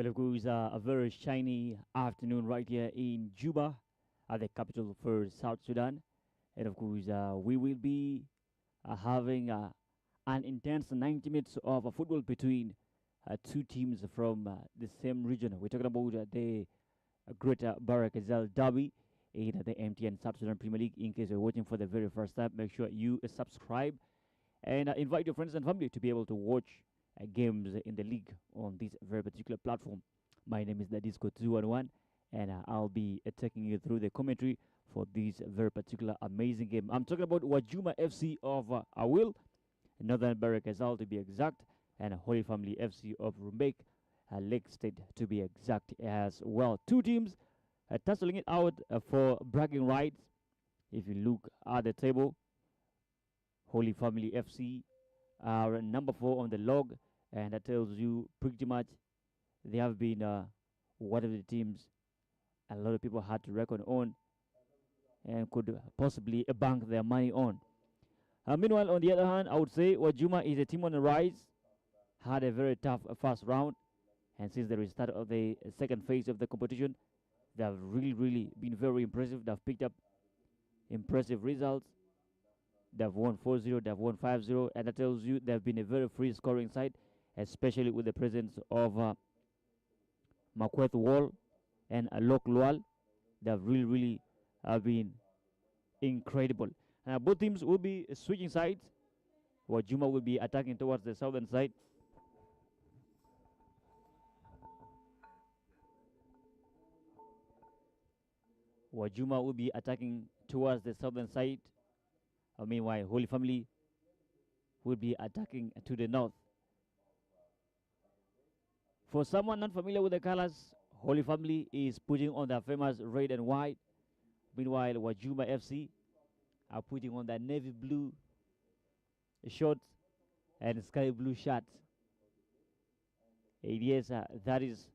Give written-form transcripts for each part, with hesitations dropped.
Well, of course, a very shiny afternoon right here in Juba, the capital for South Sudan. And of course, we will be having an intense 90 minutes of football between two teams from the same region. We're talking about the Greater Barakazal Derby in the MTN South Sudan Premier League. In case you're watching for the very first time, make sure you subscribe and invite your friends and family to be able to watch games in the league on this very particular platform. My name is Nadisco 211, and I'll be taking you through the commentary for this very particular amazing game. I'm talking about Wajuma FC of Awil, Northern Barakazal to be exact, and Holy Family FC of Rumbek, Lake State to be exact as well. Two teams tussling it out for bragging rights. If you look at the table, Holy Family FC are number 4 on the log, and that tells you pretty much they have been one of the teams a lot of people had to reckon on and could possibly bank their money on. Meanwhile, on the other hand, I would say Wajuma is a team on the rise, had a very tough first round, and since the restart of the second phase of the competition, they have really been very impressive. They've picked up impressive results. They've won 4-0, they've won 5-0, and that tells you they've been a very free scoring side, especially with the presence of Makweth Wall and Alok Lual. They've really been incredible. Both teams will be switching sides. Wajuma will be attacking towards the southern side. Wajuma will be attacking towards the southern side. Meanwhile, Holy Family will be attacking to the north. For someone not familiar with the colors, Holy Family is putting on the famous red and white. Meanwhile, Wajuma FC are putting on the navy blue shorts and sky blue shirts. Yes, that is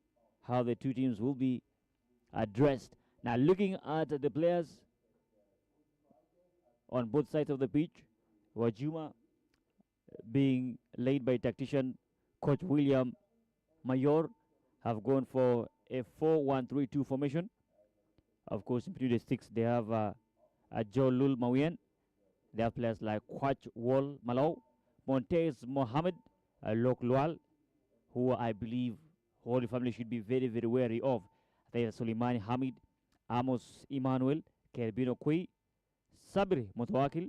how the two teams will be dressed. Now, looking at the players on both sides of the pitch, Wajuma being led by tactician Coach William Mayor have gone for a 4-1-3-2 formation. Of course, in between the sticks, they have Joe Lul Mawien. They have players like Kwach Wal Malau, Montez Mohammed, Lok Lual, who I believe Holy Family should be very wary of. There are Suleiman Hamid, Amos Emmanuel, Kerbino Kui, Sabri Mutawakil,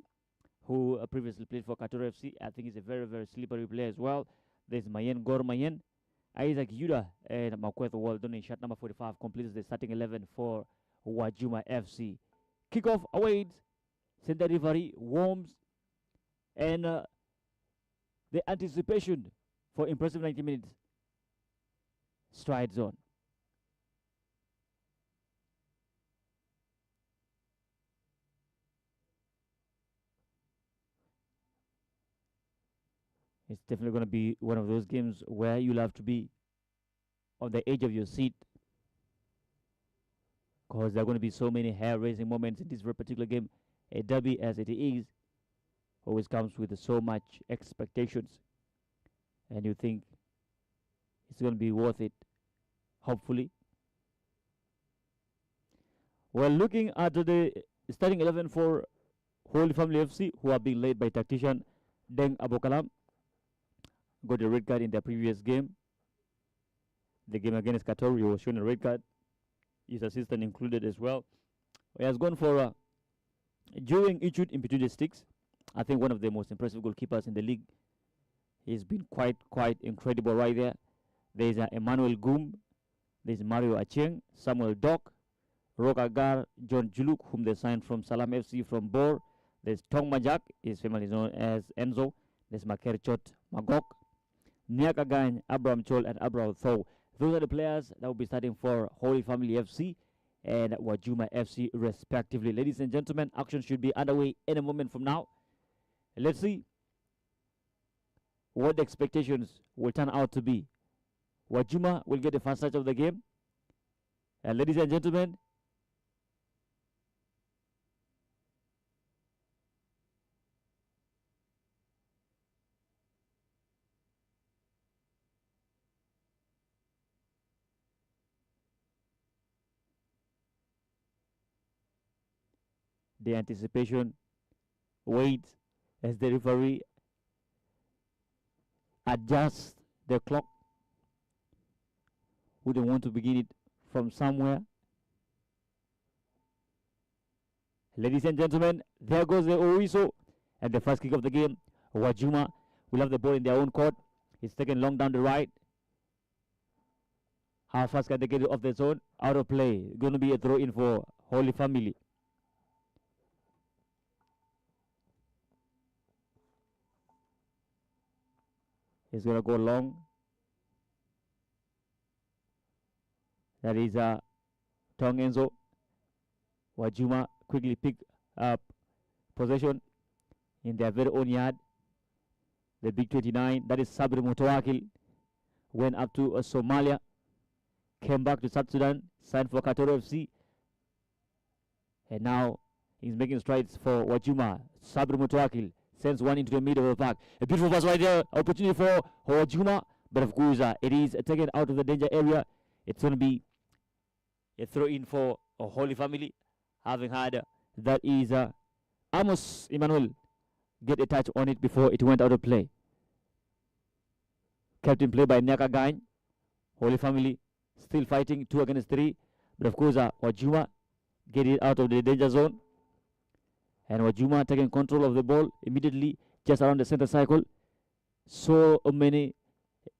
who previously played for Katura FC. I think he's a very slippery player as well. There's Mayen Gor Mayen, Isaac Yuda, and Makweth Waldon in shot number 45 completes the starting 11 for Wajuma FC. Kickoff awaits, center referee warms, and the anticipation for impressive 90 minutes strides on. It's definitely going to be one of those games where you'll have to be on the edge of your seat, because there are going to be so many hair-raising moments in this very particular game. A derby as it is always comes with so much expectations, and you think it's going to be worth it, hopefully. Well, looking at the starting 11 for Holy Family FC, who are being led by tactician Deng Abokalam, got a red card in their previous game. The game against Qatar, he was shown a red card. His assistant included as well. He has gone for Jueng Ichut in between the sticks. I think one of the most impressive goalkeepers in the league. He's been quite incredible right there. There's Emmanuel Goom. There's Mario Acheng, Samuel Dock, Rokagar, John Juluk, whom they signed from Salam FC from Bor. There's Tong Majak, his family is known as Enzo. There's Makerchot Magok, Niakagan, Abraham Chol, and Abraham Tho. Those are the players that will be starting for Holy Family FC and Wajuma FC respectively. Ladies and gentlemen, action should be underway any moment from now. Let's see what the expectations will turn out to be. Wajuma will get the first touch of the game. And ladies and gentlemen, The anticipation waits as the referee adjusts the clock. Wouldn't want to begin it from somewhere. Ladies and gentlemen, there goes the Oiso and the first kick of the game. Wajuma will have the ball in their own court. It's taken long down the right. How fast can they get it off the zone? Out of play. Going to be a throw in for Holy Family. It's going to go long. That is Tong Enzo. Wajuma quickly pick up possession in their very own yard. The big 29, that is Sabri Mutawakil, went up to Somalia, came back to South Sudan, signed for Katoro FC, and now he's making strides for Wajuma. Sabri Mutawakil sends one into the middle of the park. A beautiful pass right there, opportunity for Wajuma, but of course it is taken out of the danger area. It's going to be a throw in for a Holy Family, having had that is Amos Emmanuel get a touch on it before it went out of play. Kept in play by Nyaka Gain. Holy Family still fighting 2 against 3. But of course, Wajuma get it out of the danger zone. And Wajuma taking control of the ball immediately just around the center circle. So many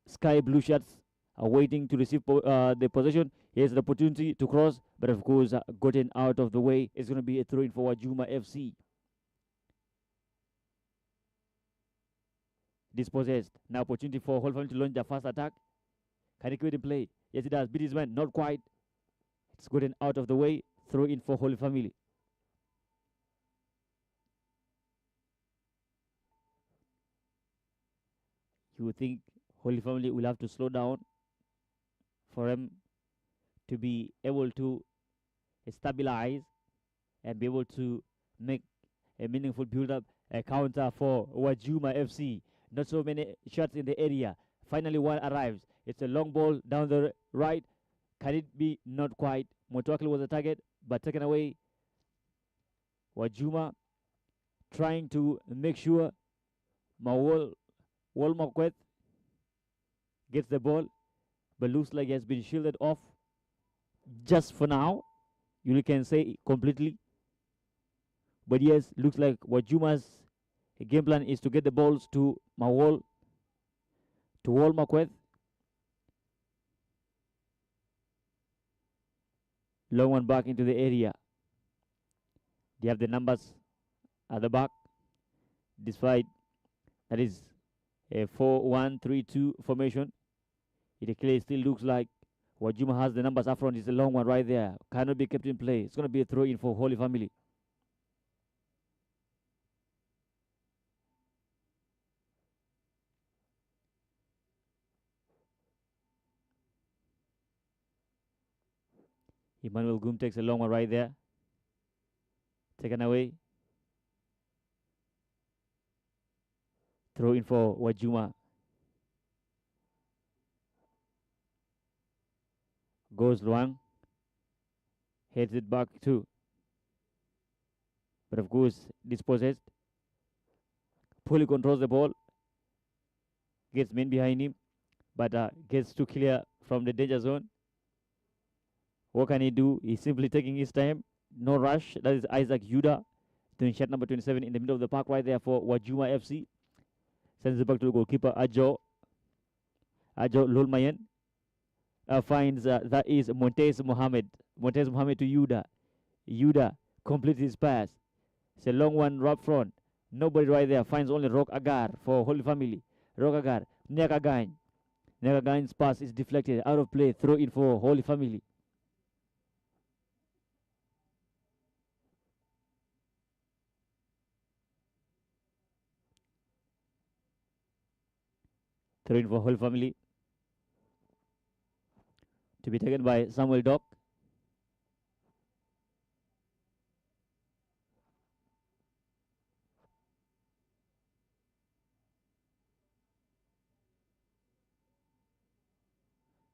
sky blue shirts are waiting to receive the possession. Here's the opportunity to cross. But of course, gotten out of the way. It's going to be a throw in for Wajuma FC. Dispossessed. Now opportunity for Holy Family to launch their first attack. Can he quit in play? Yes, it does. Beat his man. Not quite. It's gotten out of the way. Throw in for Holy Family. You would think Holy Family will have to slow down for him to be able to stabilize and be able to make a meaningful build-up, a counter for Wajuma FC. Not so many shots in the area. Finally, one arrives. It's a long ball down the right. Can it be? Not quite. Motwakil was the target, but taken away. Wajuma trying to make sure Wolmakwet gets the ball, but looks like he has been shielded off just for now. You can say completely. But yes, looks like Wajuma's game plan is to get the balls to Wolmakwet. Long one back into the area. They have the numbers at the back. Despite that is a 4-1-3-2 formation, it clearly still looks like Wajuma has the numbers up front. It's a long one right there. Cannot be kept in play. It's going to be a throw in for Holy Family. Emmanuel Goom takes a long one right there. Taken away. Throw in for Wajuma. Goes Luang. Heads it back too. But of course, dispossessed. Fully controls the ball. Gets men behind him. But gets too clear from the danger zone. What can he do? He's simply taking his time. No rush. That is Isaac Yuda doing shot number 27 in the middle of the park right there for Wajuma FC. Sends it back to the goalkeeper, Ajo Lulmayan. Finds that is Montez Mohammed. Montez Mohammed to Yuda. Yuda completes his pass. It's a long one right front. Nobody right there. Finds only Rock Agar for Holy Family. Rock Agar. Nyakagain. Nyakagain's pass is deflected. Out of play. Throw in for Holy Family. Throw in for Holy Family. To be taken by Samuel Dock.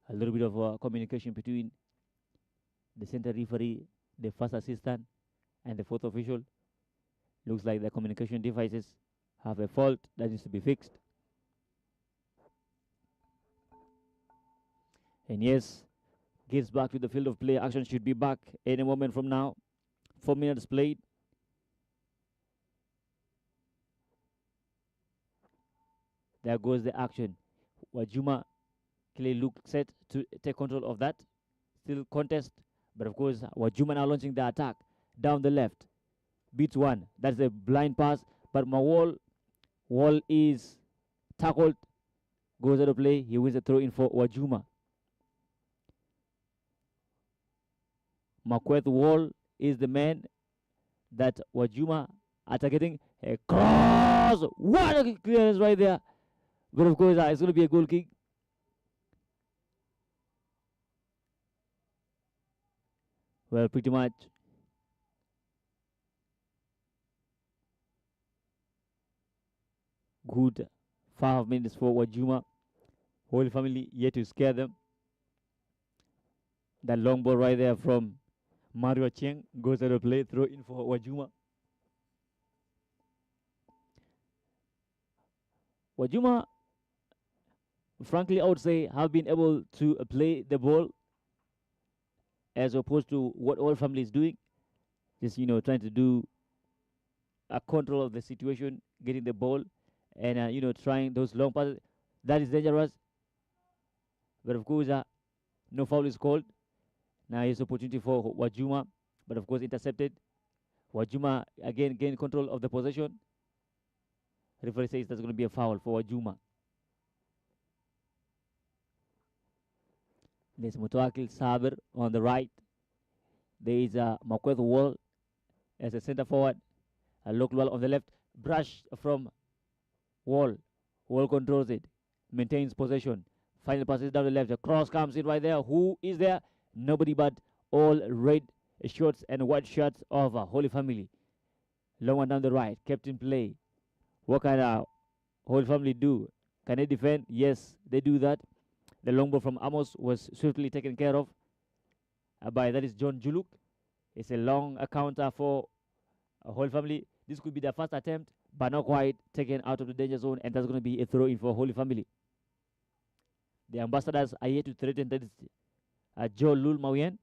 A little bit of communication between the center referee, the first assistant, and the fourth official. Looks like the communication devices have a fault that needs to be fixed. And yes, gets back to the field of play. Action should be back any moment from now. 4 minutes played. There goes the action. Wajuma clearly look set to take control of that. Still contest, but of course Wajuma now launching the attack down the left. Beats one. That's a blind pass, but Mawal Wall is tackled. Goes out of play. He wins the throw in for Wajuma. Makweth Wall is the man that Wajuma are targeting. A cross! What a clearance right there! But of course, it's going to be a goal kick. Well, pretty much. Good 5 minutes for Wajuma. Whole family yet to scare them. That long ball right there from Mario Cheng goes out of play. Throw in for Wajuma. Wajuma, frankly, I would say, have been able to play the ball as opposed to what all family is doing. Just, trying to do a control of the situation, getting the ball, and, trying those long passes. That is dangerous. But of course, no foul is called. Now here's opportunity for Wajuma, but of course intercepted. Wajuma again gained control of the possession. Referee says that's going to be a foul for Wajuma. There's Mutawakil Saber on the right. There is Makweth Wall as a center forward. Lokwal on the left. Brush from Wall. Wall controls it. Maintains possession. Final passes down the left. The cross comes in right there. Who is there? Nobody but all red shirts and white shirts of Holy Family. Long one down the right. Kept in play. What can Holy Family do? Can they defend? Yes, they do that. The long ball from Amos was swiftly taken care of by, that is John Juluk. It's a long counter for Holy Family. This could be their first attempt, but not quite taken out of the danger zone, and that's going to be a throw in for Holy Family. The ambassadors are yet to threaten that is Joe Lul Mawian.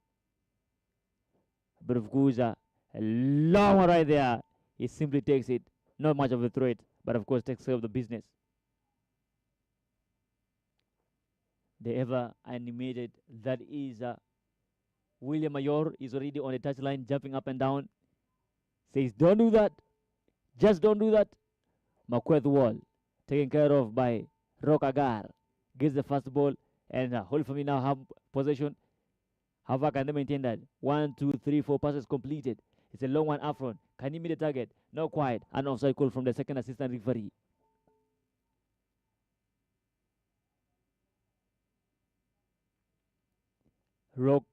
But of course, a long one right there. He simply takes it. Not much of a threat, but of course takes care of the business. The ever animated, that is William Mayor, is already on the touchline, jumping up and down. Says, don't do that. Just don't do that. Makweth Wall, taken care of by Rokagar. Gets the first ball, and Holy Family now have possession. How far can they maintain that? 1, 2, 3, 4 passes completed. It's a long one up front. Can he meet the target? Not quite. An offside call from the second assistant referee. Rock,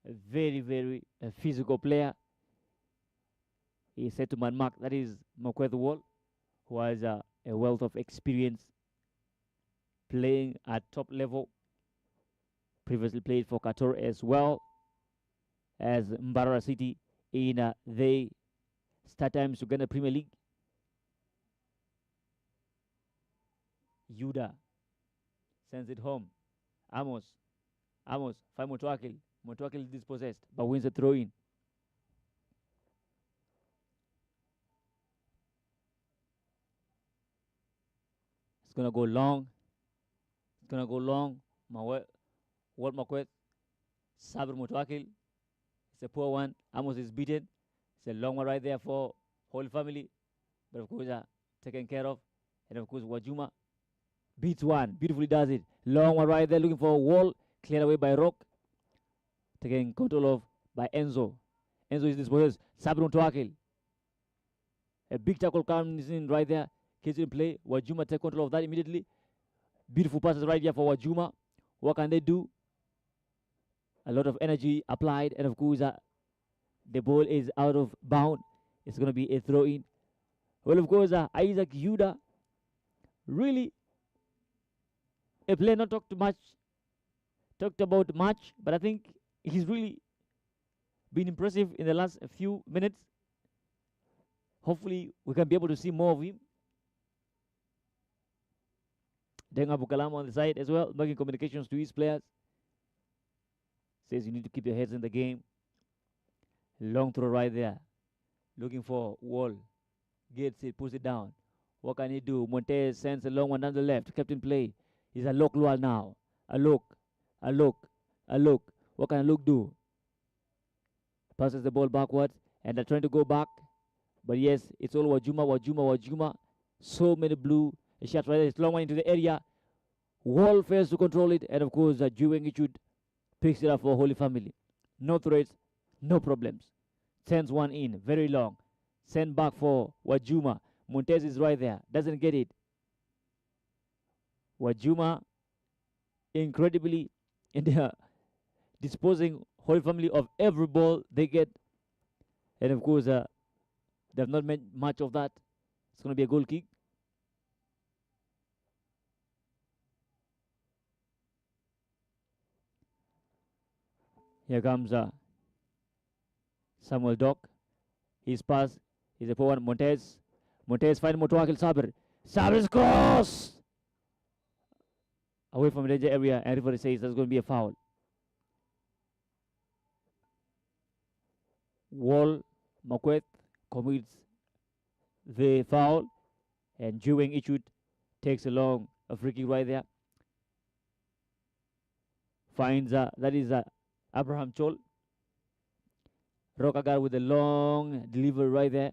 a very, very physical player. He said to man mark, that is Makweth Wall, who has a wealth of experience playing at top level. Previously played for Qatar as well as Mbarara City in the Star Times Uganda Premier League. Yuda sends it home. Amos, find Mutawakil. Mutawakil is dispossessed, but wins the throw in. It's gonna go long. It's gonna go long. Walt Makweth, Sabr Mutawakil. It's a poor one. Amos is beaten. It's a long one right there for Holy Family. But of course, taken care of. And of course, Wajuma beats one. Beautifully does it. Long one right there, looking for a wall. Cleared away by Rock. Taken control of by Enzo. Enzo is dispossessed. Sabr Mutawakil. A big tackle comes in right there. Kids in play. Wajuma take control of that immediately. Beautiful passes right here for Wajuma. What can they do? A lot of energy applied, and of course, the ball is out of bound. It's going to be a throw in. Well, of course, Isaac Yuda, really a player not talked about much, but I think he's really been impressive in the last few minutes. Hopefully, we can be able to see more of him. Denga Bukalam on the side as well, making communications to his players. Says you need to keep your heads in the game. Long throw right there. Looking for Wall. Gets it, puts it down. What can he do? Montez sends a long one down the left. Captain play. He's a look Lual now. A look. A look. A look. What can a look do? Passes the ball backwards. And they're trying to go back. But yes, it's all Wajuma. So many blue shots right there. It's long one into the area. Wall fails to control it. And of course, Juweng Ichud picks it up for Holy Family. No threats, no problems. Sends one in, very long. Send back for Wajuma. Montez is right there, doesn't get it. Wajuma, incredibly, in their disposing Holy Family of every ball they get. And of course, they've not made much of that. It's going to be a goal kick. Here comes Samuel Dock. His pass is a poor one. Montez. Montez finds Motowakil Sabir. Sabir's cross! Away from the danger area, and referee says that's going to be a foul. Wall Makwet commits the foul, and Juweng Ichud takes a free kick right there. Finds that is Abraham Chol. Rokagar with a long delivery right there.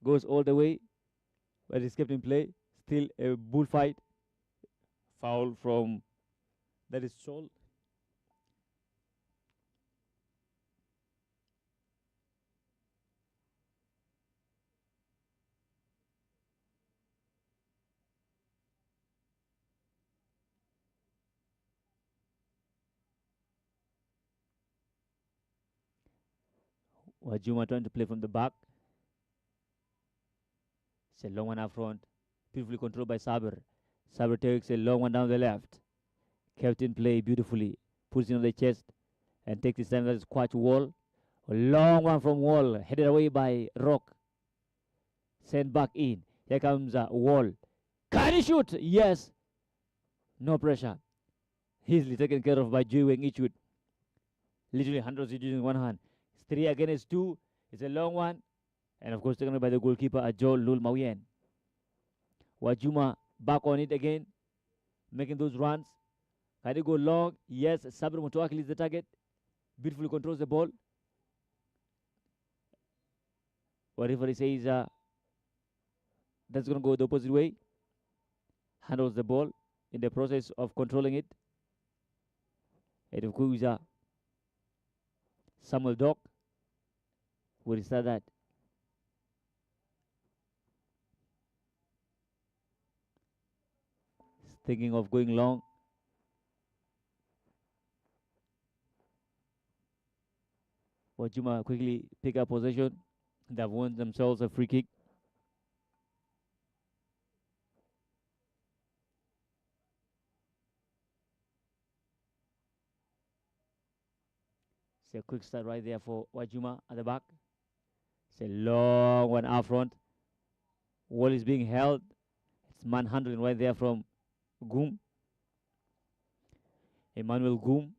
Goes all the way. But it's kept in play. Still a bullfight. Foul from that is Chol. Wajuma trying to play from the back. It's a long one up front. Beautifully controlled by Saber. Saber takes a long one down the left. Captain play beautifully. Puts it on the chest and takes his time. That is Quach Wall. A long one from Wall. Headed away by Rock. Sent back in. Here comes Wall. Can he shoot? Yes. No pressure. Easily taken care of by Juweng Ichud. Literally hundreds using one hand. 3 against 2. It's a long one. And of course taken by the goalkeeper Ajol Lul Mawien. Wajuma back on it again. Making those runs. Can they go long? Yes. Sabir Mutawakil is the target. Beautifully controls the ball. Whatever he says, that's going to go the opposite way. Handles the ball in the process of controlling it. And of course, Samuel Dock will start that. Thinking of going long. Wajuma quickly pick up possession. They've won themselves a free kick. It's a quick start right there for Wajuma at the back. It's a long one out front. Wall is being held. It's manhandling right there from Goom. Emmanuel Goom.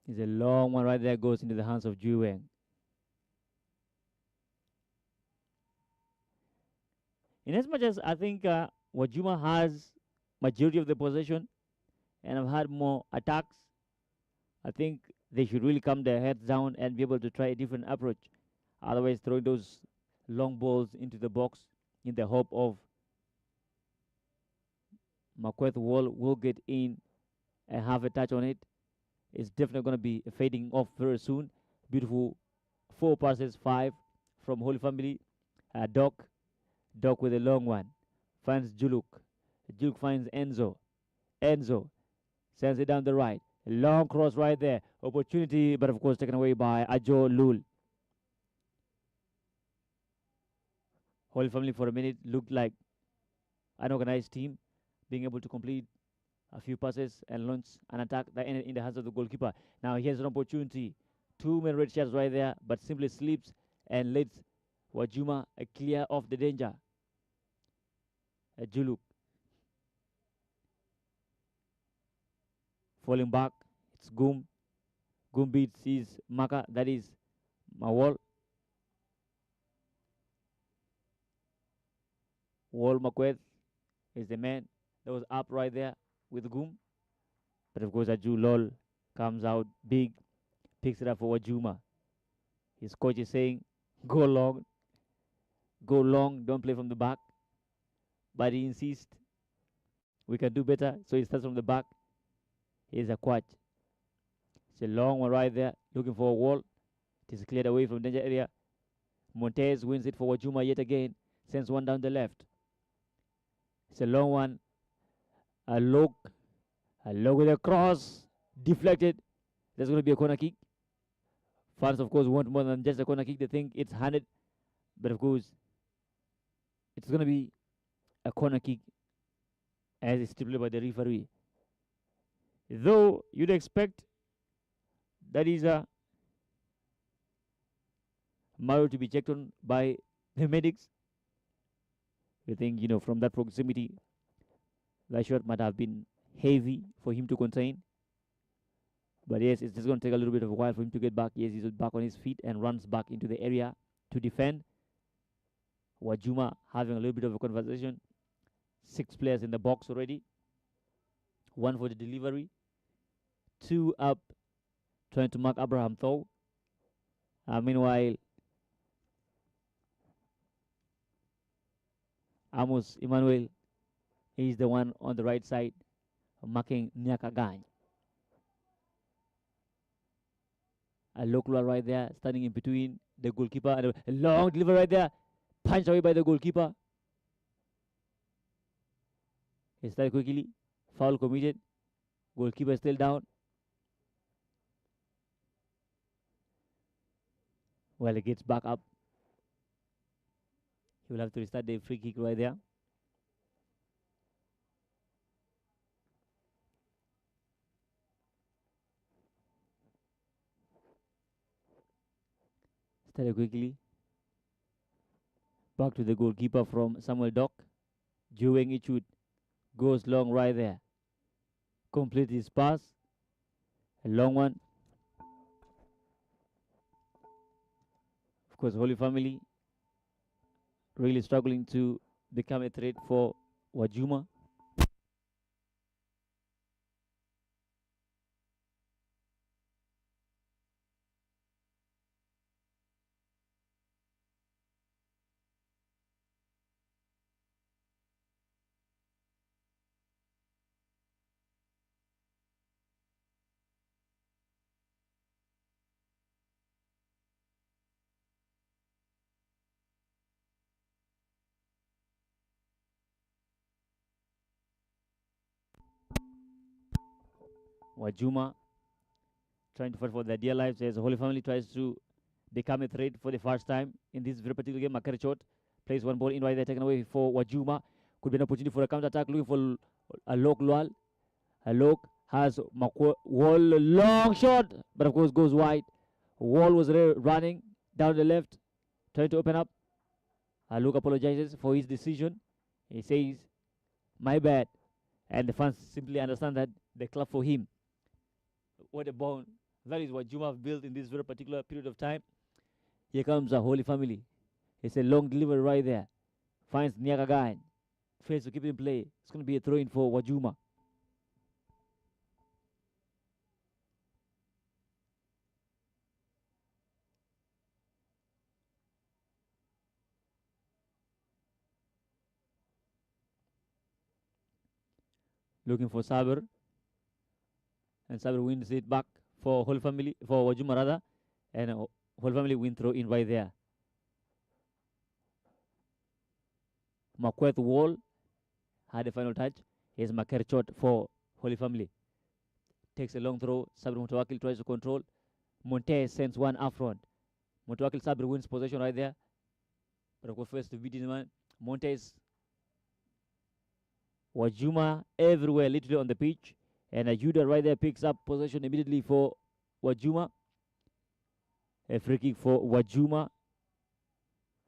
It's a long one right there, goes into the hands of Juweng. In as much as I think Wajuma has majority of the possession and have had more attacks, I think they should really calm their heads down and be able to try a different approach. Otherwise, throwing those long balls into the box in the hope of Makweth Wall will get in and have a touch on it. It's definitely going to be fading off very soon. Beautiful 4 passes, 5 from Holy Family. Doc with a long one. Finds Juluk. Juluk finds Enzo. Enzo sends it down the right. Long cross right there. Opportunity, but of course taken away by Ajo Lul. Holy Family for a minute looked like an organized team, being able to complete a few passes and launch an attack that ended in the hands of the goalkeeper. Now he has an opportunity. 2 men red shots right there, but simply slips and lets Wajuma clear of the danger. Juluk falling back. It's Goom. Goom beats his marker. That is Mawal. Wall Makweth is the man that was up right there with Goom. But of course, Aju Lol comes out big, picks it up for Wajuma. His coach is saying, go long, don't play from the back. But he insists, we can do better. So he starts from the back. Here's a quatch. It's a long one right there, looking for a wall. It is cleared away from danger area. Montez wins it for Wajuma yet again. Sends one down the left. It's a long one. A look with a cross. Deflected. There's going to be a corner kick. Fans, of course, want more than just a corner kick. They think it's handed. But, of course, it's going to be a corner kick as is stipulated by the referee. Though you'd expect that is a Mario to be checked on by the medics. You think, from that proximity, that shot might have been heavy for him to contain. But yes, it's just going to take a little bit of a while for him to get back. Yes, he's back on his feet and runs back into the area to defend. Wajuma having a little bit of a conversation. 6 players in the box already. 1 for the delivery. 2 up, trying to mark Abraham Thaw. Meanwhile, Amos Emmanuel is the one on the right side marking Nyakagan. A local right there, standing in between the goalkeeper and a long delivery right there, punched away by the goalkeeper. He started quickly, foul committed, goalkeeper still down. Well, he gets back up. He will have to restart the free kick right there. Started quickly. Back to the goalkeeper from Samuel Dock. Juweng Ichut goes long right there. Complete his pass. A long one. Of course, Holy Family really struggling to become a threat for Wajuma. Wajuma trying to fight for their dear lives as the Holy Family tries to become a threat for the first time in this very particular game. Makarchot plays one ball in right there, taken away for Wajuma. Could be an opportunity for a counter attack, looking for Alok Lual. Alok has Wall, long shot, but of course goes wide. Wall was running down the left, trying to open up. Alok apologizes for his decision. He says, my bad. And the fans simply understand that they clap for him. What a bond. That is what Juma have built in this very particular period of time. Here comes a Holy Family. It's a long delivery right there. Finds Nyakagan. Fails to keep it in play. It's going to be a throw-in for Wajuma. Looking for Saber. And Saber wins it back for Holy Family, for Wajuma rather. And Holy Family win throw in right there. Makweth Wall had a final touch. Here's Makerchot for Holy Family. Takes a long throw. Sabri Mutawakil tries to control. Montez sends one up front. Mutawakil Sabri wins possession right there. But of course, first to beat his man. Montez. Wajuma everywhere, literally on the pitch. And Judah right there picks up possession immediately for Wajuma. A free kick for Wajuma.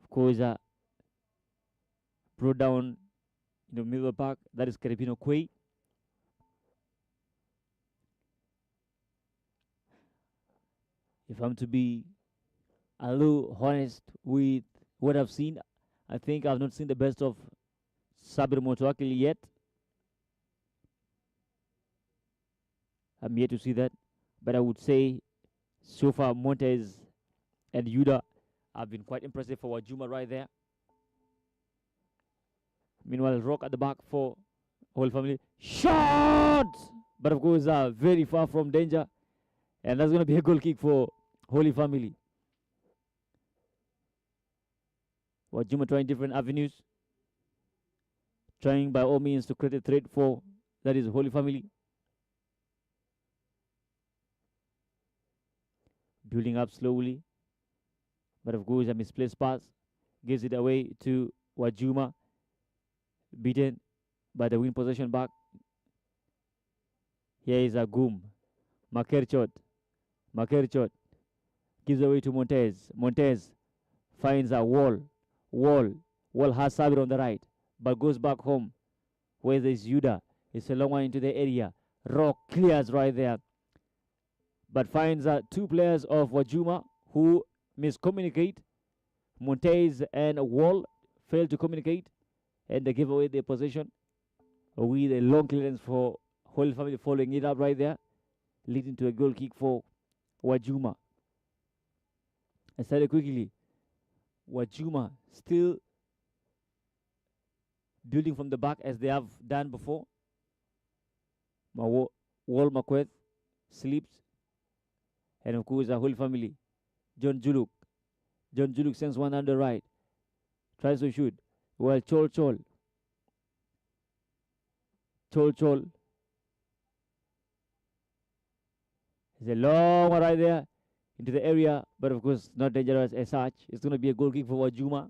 Of course, brought down in the middle of the park. That is Caribino Quay. If I'm to be a little honest with what I've seen, I think I've not seen the best of Sabir Motoakili yet. I'm yet to see that. But I would say so far Montez and Yuda have been quite impressive for Wajuma right there. Meanwhile, Rock at the back for whole family. Shot! But of course, very far from danger. And that's going to be a goal kick for Holy Family. Wajuma trying different avenues. Trying by all means to create a threat for, that is, Holy Family. Building up slowly. But of course, a misplaced pass gives it away to Wajuma. Beaten by the wing possession back. Here is a Goom. Makerchot gives away to Montez. Montez finds a Wall has Sabir on the right, but goes back home. Where there's Yuda. It's a long one into the area. Rock clears right there, but finds two players of Wajuma who miscommunicate. Montez and Wall fail to communicate, and they give away their possession with a long clearance for Holy Family, following it up right there, leading to a goal kick for Wajuma. I started quickly. Wajuma still building from the back as they have done before. Wall Makweth sleeps. And of course, the whole family. John Juluk sends one on the right. Tries to shoot. Well, Chol. It's a long one right there into the area, but of course not dangerous as such. It's going to be a goal kick for Wajuma.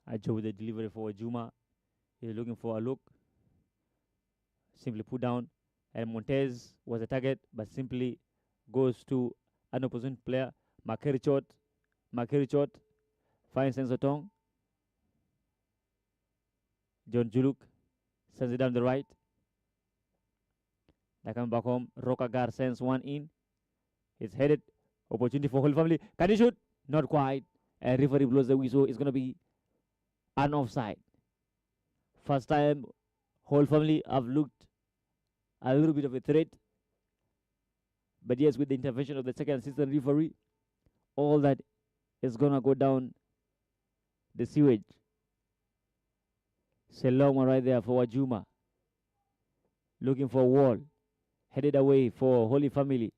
Ajo with the delivery for Wajuma. He's looking for a look. Simply put down. And Montez was a target, but simply goes to an opposition player. Makerichot finds Sensotong. John Juluk sends it down the right. They come back home. Rokagar sends one in. It's headed. Opportunity for Holy Family. Can he shoot? Not quite. And referee blows the whistle. It's going to be an offside. First time Whole Family have looked a little bit of a threat. But yes, with the intervention of the second assistant referee, all that is going to go down the sewage. Seloma right there for Wajuma. Looking for a Wall. Headed away for Holy Family.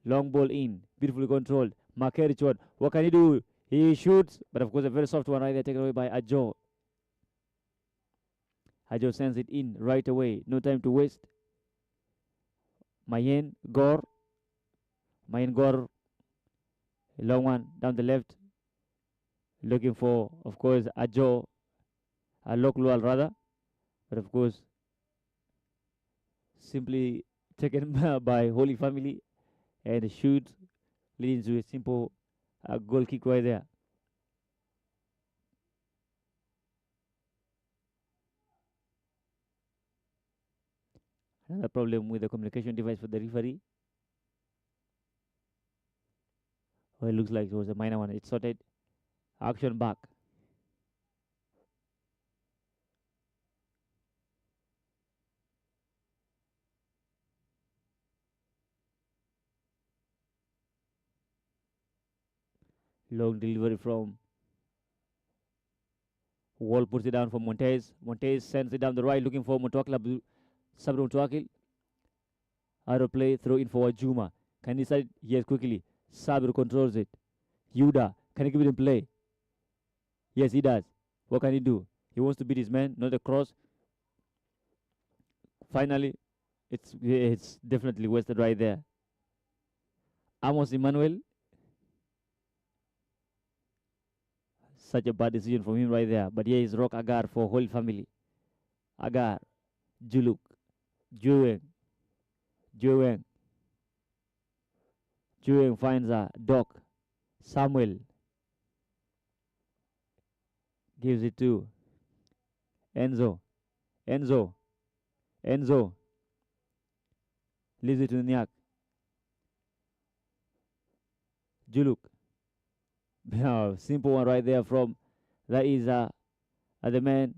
Long ball in. Beautifully controlled. Makerichot. What can he do? He shoots. But of course, a very soft one right there taken away by Ajo. Ajo sends it in right away. No time to waste. Mayen Gor. Long one down the left. Looking for, of course, Ajo. A Loklual rather. But of course, simply taken by Holy Family. And the shoot leads to a simple goal kick right there. Another problem with the communication device for the referee. Well, it looks like it was a minor one. It's sorted. Action back. Long delivery from Wall, puts it down for Montez. Montez sends it down the right, looking for Sabri Mutwakil. Out of play, throw in for Wajuma. Can he side? Yes, quickly. Sabri controls it. Yuda, can he give it in play? Yes, he does. What can he do? He wants to beat his man, not a cross. Finally, it's definitely wasted right there. Amos Emmanuel Such a bad decision from him right there. But here is Rock Agar for whole family. Agar, Juluk, Jueng, Jueng. Jueng finds a Doc. Samuel gives it to Enzo. Enzo. Enzo. Leaves it to Nyak. Juluk. Simple one right there from that is the man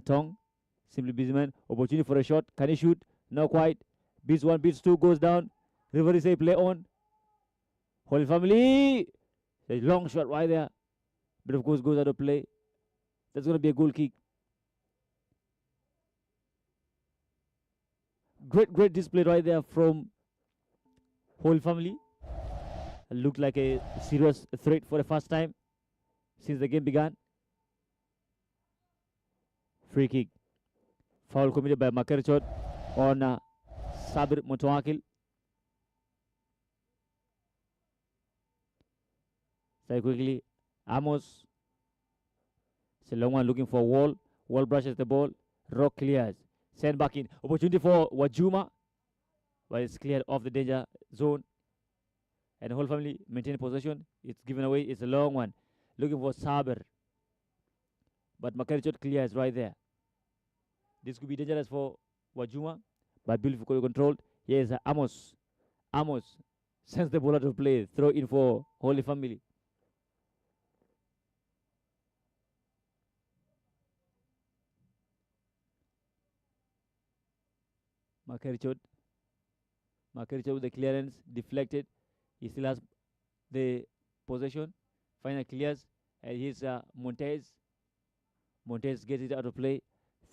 Tong. Simply busy man. Opportunity for a shot. Can he shoot? Not quite. Beats one, beats two, goes down. Referee say play on. Holy family. A long shot right there. But of course goes out of play. That's going to be a goal kick. Great display right there from whole family. Looked like a serious threat for the first time since the game began. Free kick. Foul committed by Makerchot on Sabir Motowakil. Very quickly, Amos. It's a long one looking for Wall. Wall brushes the ball. Rock clears. Send back in. Opportunity for Wajuma. But it's cleared off the danger zone. And the whole family maintain possession. It's given away. It's a long one. Looking for Saber. But Makerchot clears right there. This could be dangerous for Wajuma. But beautifully controlled. Here's Amos. Amos sends the ball out of play. Throw in for Holy Family. Makerchot with the clearance. Deflected. He still has the possession. Final clears. And here's Montez. Montez gets it out of play.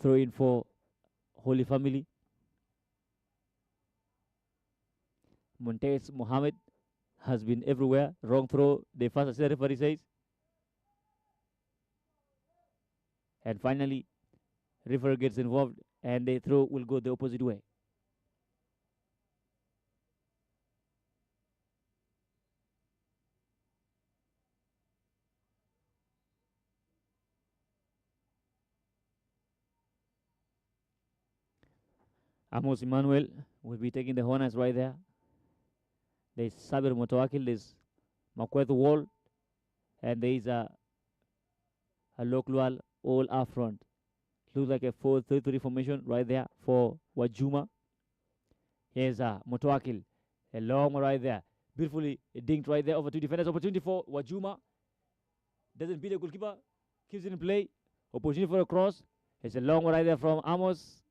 Throw in for Holy Family. Montez Mohammed has been everywhere. Wrong throw. The first assistant referee says. And finally, referee gets involved and the throw will go the opposite way. Amos Emmanuel will be taking the honors right there. There's Sabir Motowakil, there's Makwethu Wall, and there is a Loklual all up front. Looks like a 4-3-3 formation right there for Wajuma. Here's Motowakil, a long one right there. Beautifully dinked right there over two defenders. Opportunity for Wajuma. Doesn't beat the goalkeeper. Keeps it in play. Opportunity for a cross. It's a long one right there from Amos.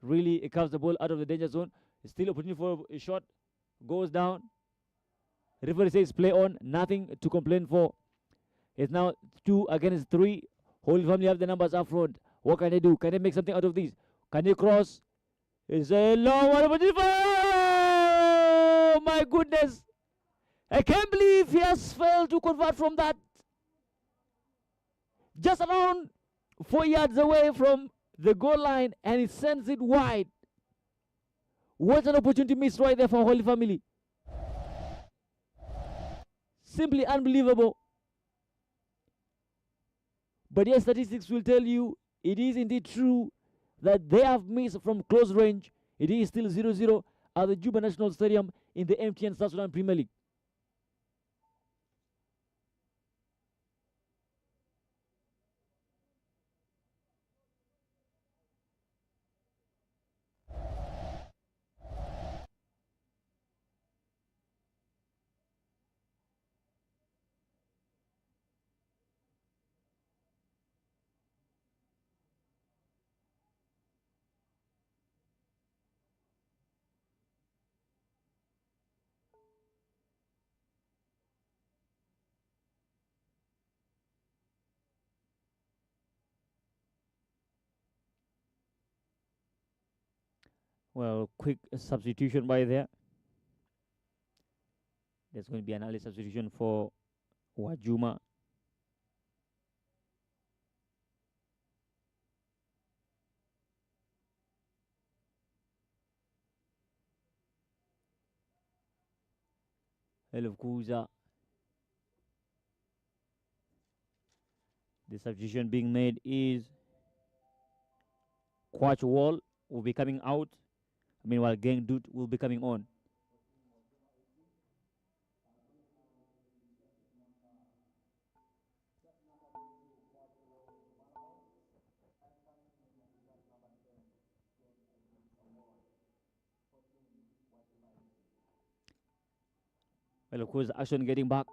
Really, it comes the ball out of the danger zone. Still opportunity for a shot. Goes down. Referee says play on. Nothing to complain for. It's now 2 against 3. Holy Family have the numbers up front. What can they do? Can they make something out of this? Can they cross? It's a long one. Oh my goodness. I can't believe he has failed to convert from that. Just around 4 yards away from the goal line, and he sends it wide. What an opportunity missed right there for Holy Family. Simply unbelievable. But yes, statistics will tell you it is indeed true that they have missed from close range. It is still 0-0 at the Juba National Stadium in the MTN South Sudan Premier League. Well, quick substitution by there. There's going to be an early substitution for Wajuma. Of course, The substitution being made is Quach Wall will be coming out. Meanwhile, Gang Dude will be coming on. Well, of course, action getting back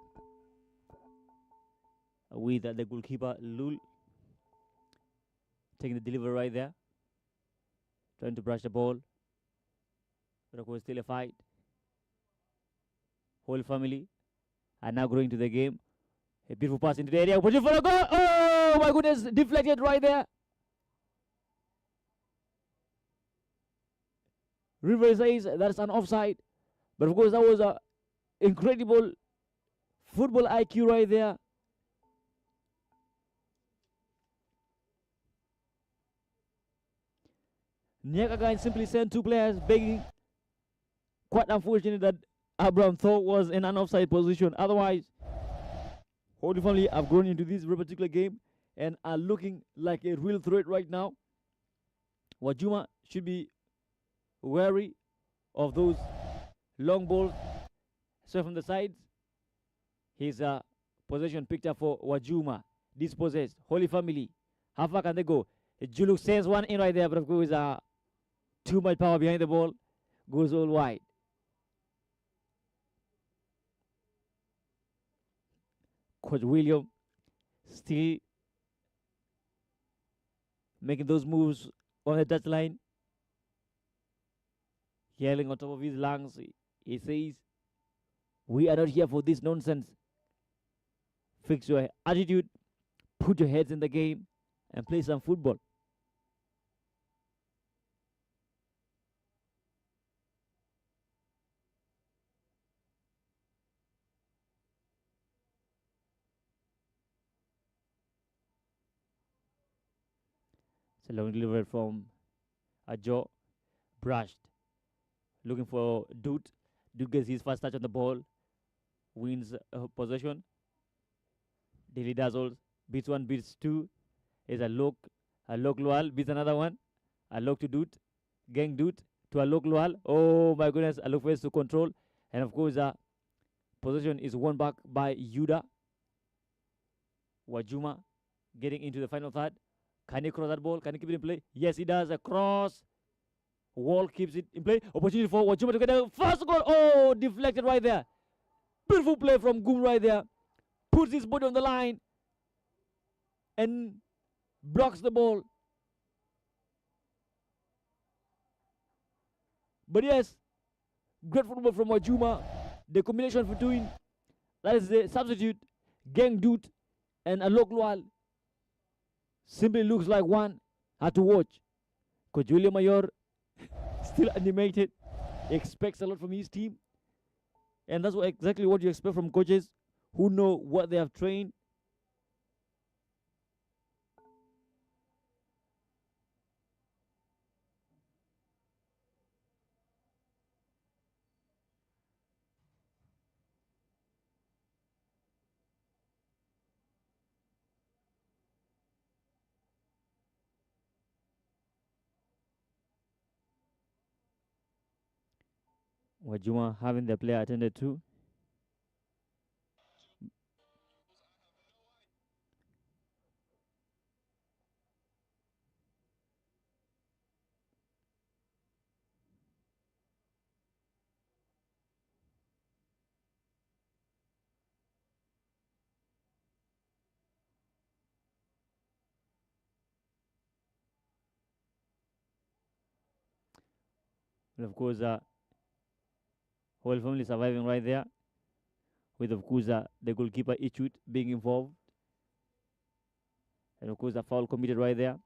with the goalkeeper Lul taking the delivery right there, trying to brush the ball. But of course, still a fight. Whole family are now growing to the game. A beautiful pass into the area. Pushing for a goal. Oh my goodness! Deflected right there. River says that's an offside. But of course, that was a incredible football IQ right there. Nyakagan simply sent two players begging. Quite unfortunate that Abraham thought was in an offside position. Otherwise, Holy Family have grown into this very particular game and are looking like a real threat right now. Wajuma should be wary of those long balls. So from the sides, his possession picked up for Wajuma. Dispossessed. Holy Family. How far can they go? Juluk sends one in right there, but of course, too much power behind the ball. Goes all wide. Coach William still making those moves on the touchline. Yelling on top of his lungs. He says, "We are not here for this nonsense. Fix your attitude, put your heads in the game, and play some football." It's a long delivery from Ajo. Brushed. Looking for Dude. Dude gets his first touch on the ball. Wins possession. Daily Dazzles. Beats one, beats two. Is a look. A look Lual. Beats another one. A look to Dude. Gang Dude to a look Lual. Oh my goodness. A look face to control. And of course, possession is won back by Yuda. Wajuma getting into the final third. Can he cross that ball? Can he keep it in play? Yes, he does. A cross. Wall keeps it in play. Opportunity for Wajuma to get a first goal. Oh, deflected right there. Beautiful play from Goom right there. Puts his body on the line and blocks the ball. But yes, great football from Wajuma. The combination between, that is the substitute, Gang Dude and Alok Lual, simply looks like one. Had to watch. Coach William Mayor still animated. Expects a lot from his team. And that's exactly what you expect from coaches who know what they have trained. Wajuma having the player attended to. And of course, whole family surviving right there. With of course the goalkeeper Ichut being involved. And of course a foul committed right there.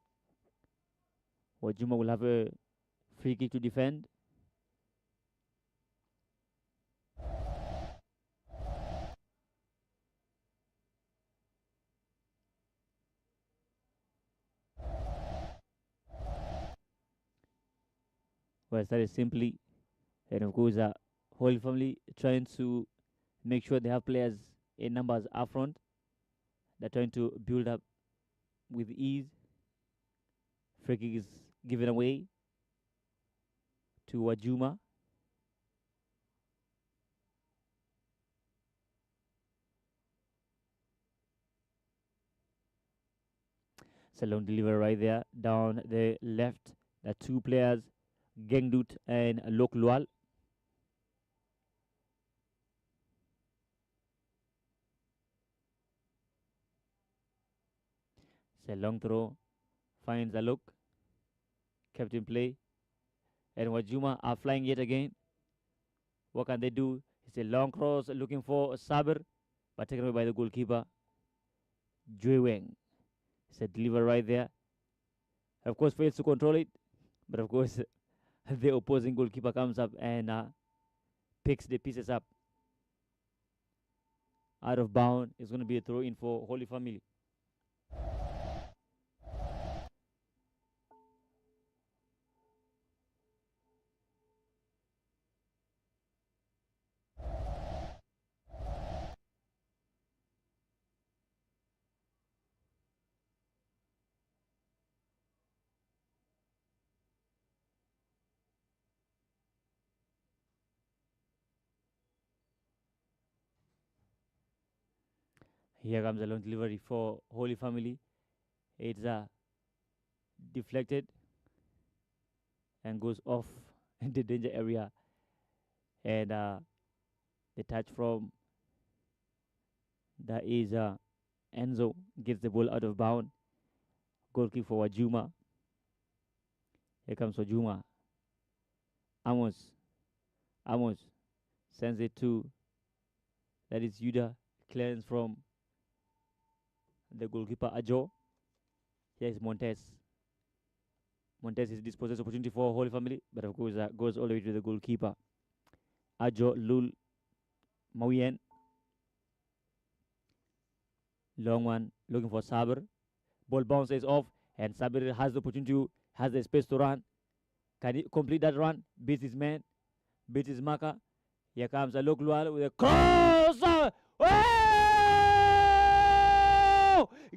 Wajuma will have a free kick to defend. Well, started simply. And of course whole family trying to make sure they have players in numbers up front. They're trying to build up with ease. Free kick is given away to Wajuma. It's a long delivery right there down the left. The two players, Gengdut and Loklual. It's a long throw, finds a look, kept in play, and Wajuma are flying yet again. What can they do? It's a long cross looking for Saber, but taken away by the goalkeeper, Jue Weng. It's a deliver right there. Of course, fails to control it, but of course, the opposing goalkeeper comes up and picks the pieces up. Out of bound, it's going to be a throw in for Holy Family. Here comes a long delivery for Holy Family. It's deflected and goes off in the danger area. And the touch from that is Enzo gets the ball out of bound. Goal kick for Wajuma. Here comes Wajuma. Amos sends it to, that is Yuda. Clearance from the goalkeeper Ajo. Here is Montes. Montes is dispossessed opportunity for Holy Family, but of course goes all the way to the goalkeeper. Ajo Lul Mawien. Long one looking for Saber. Ball bounces off, and Saber has the opportunity, has the space to run. Can he complete that run? Beats his man, beats his marker. Here comes a Loklual with a cross. Oh!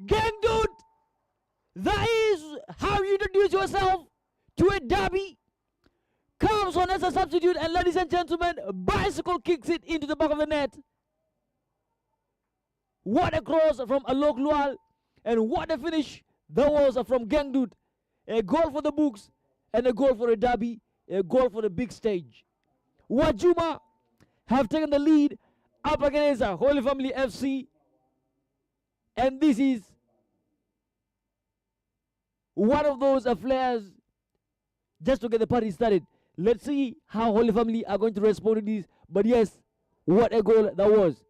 Gang dude! That is how you introduce yourself to a derby. Comes on as a substitute, and ladies and gentlemen, bicycle kicks it into the back of the net. What a cross from Alok Lual, and what a finish that was from Gangdut. A goal for the books, and a goal for a derby, a goal for the big stage. Wajuma have taken the lead up against Holy Family FC, and this is one of those flares just to get the party started. Let's see how Holy Family are going to respond to this. But yes, what a goal that was.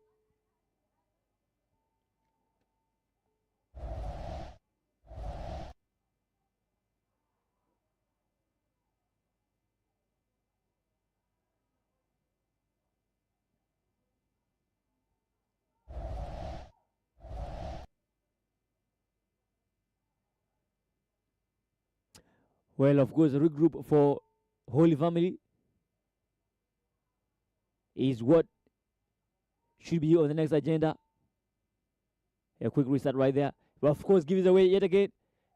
Well, of course, regroup for Holy Family is what should be on the next agenda. A quick reset right there. But of course, gives away yet again.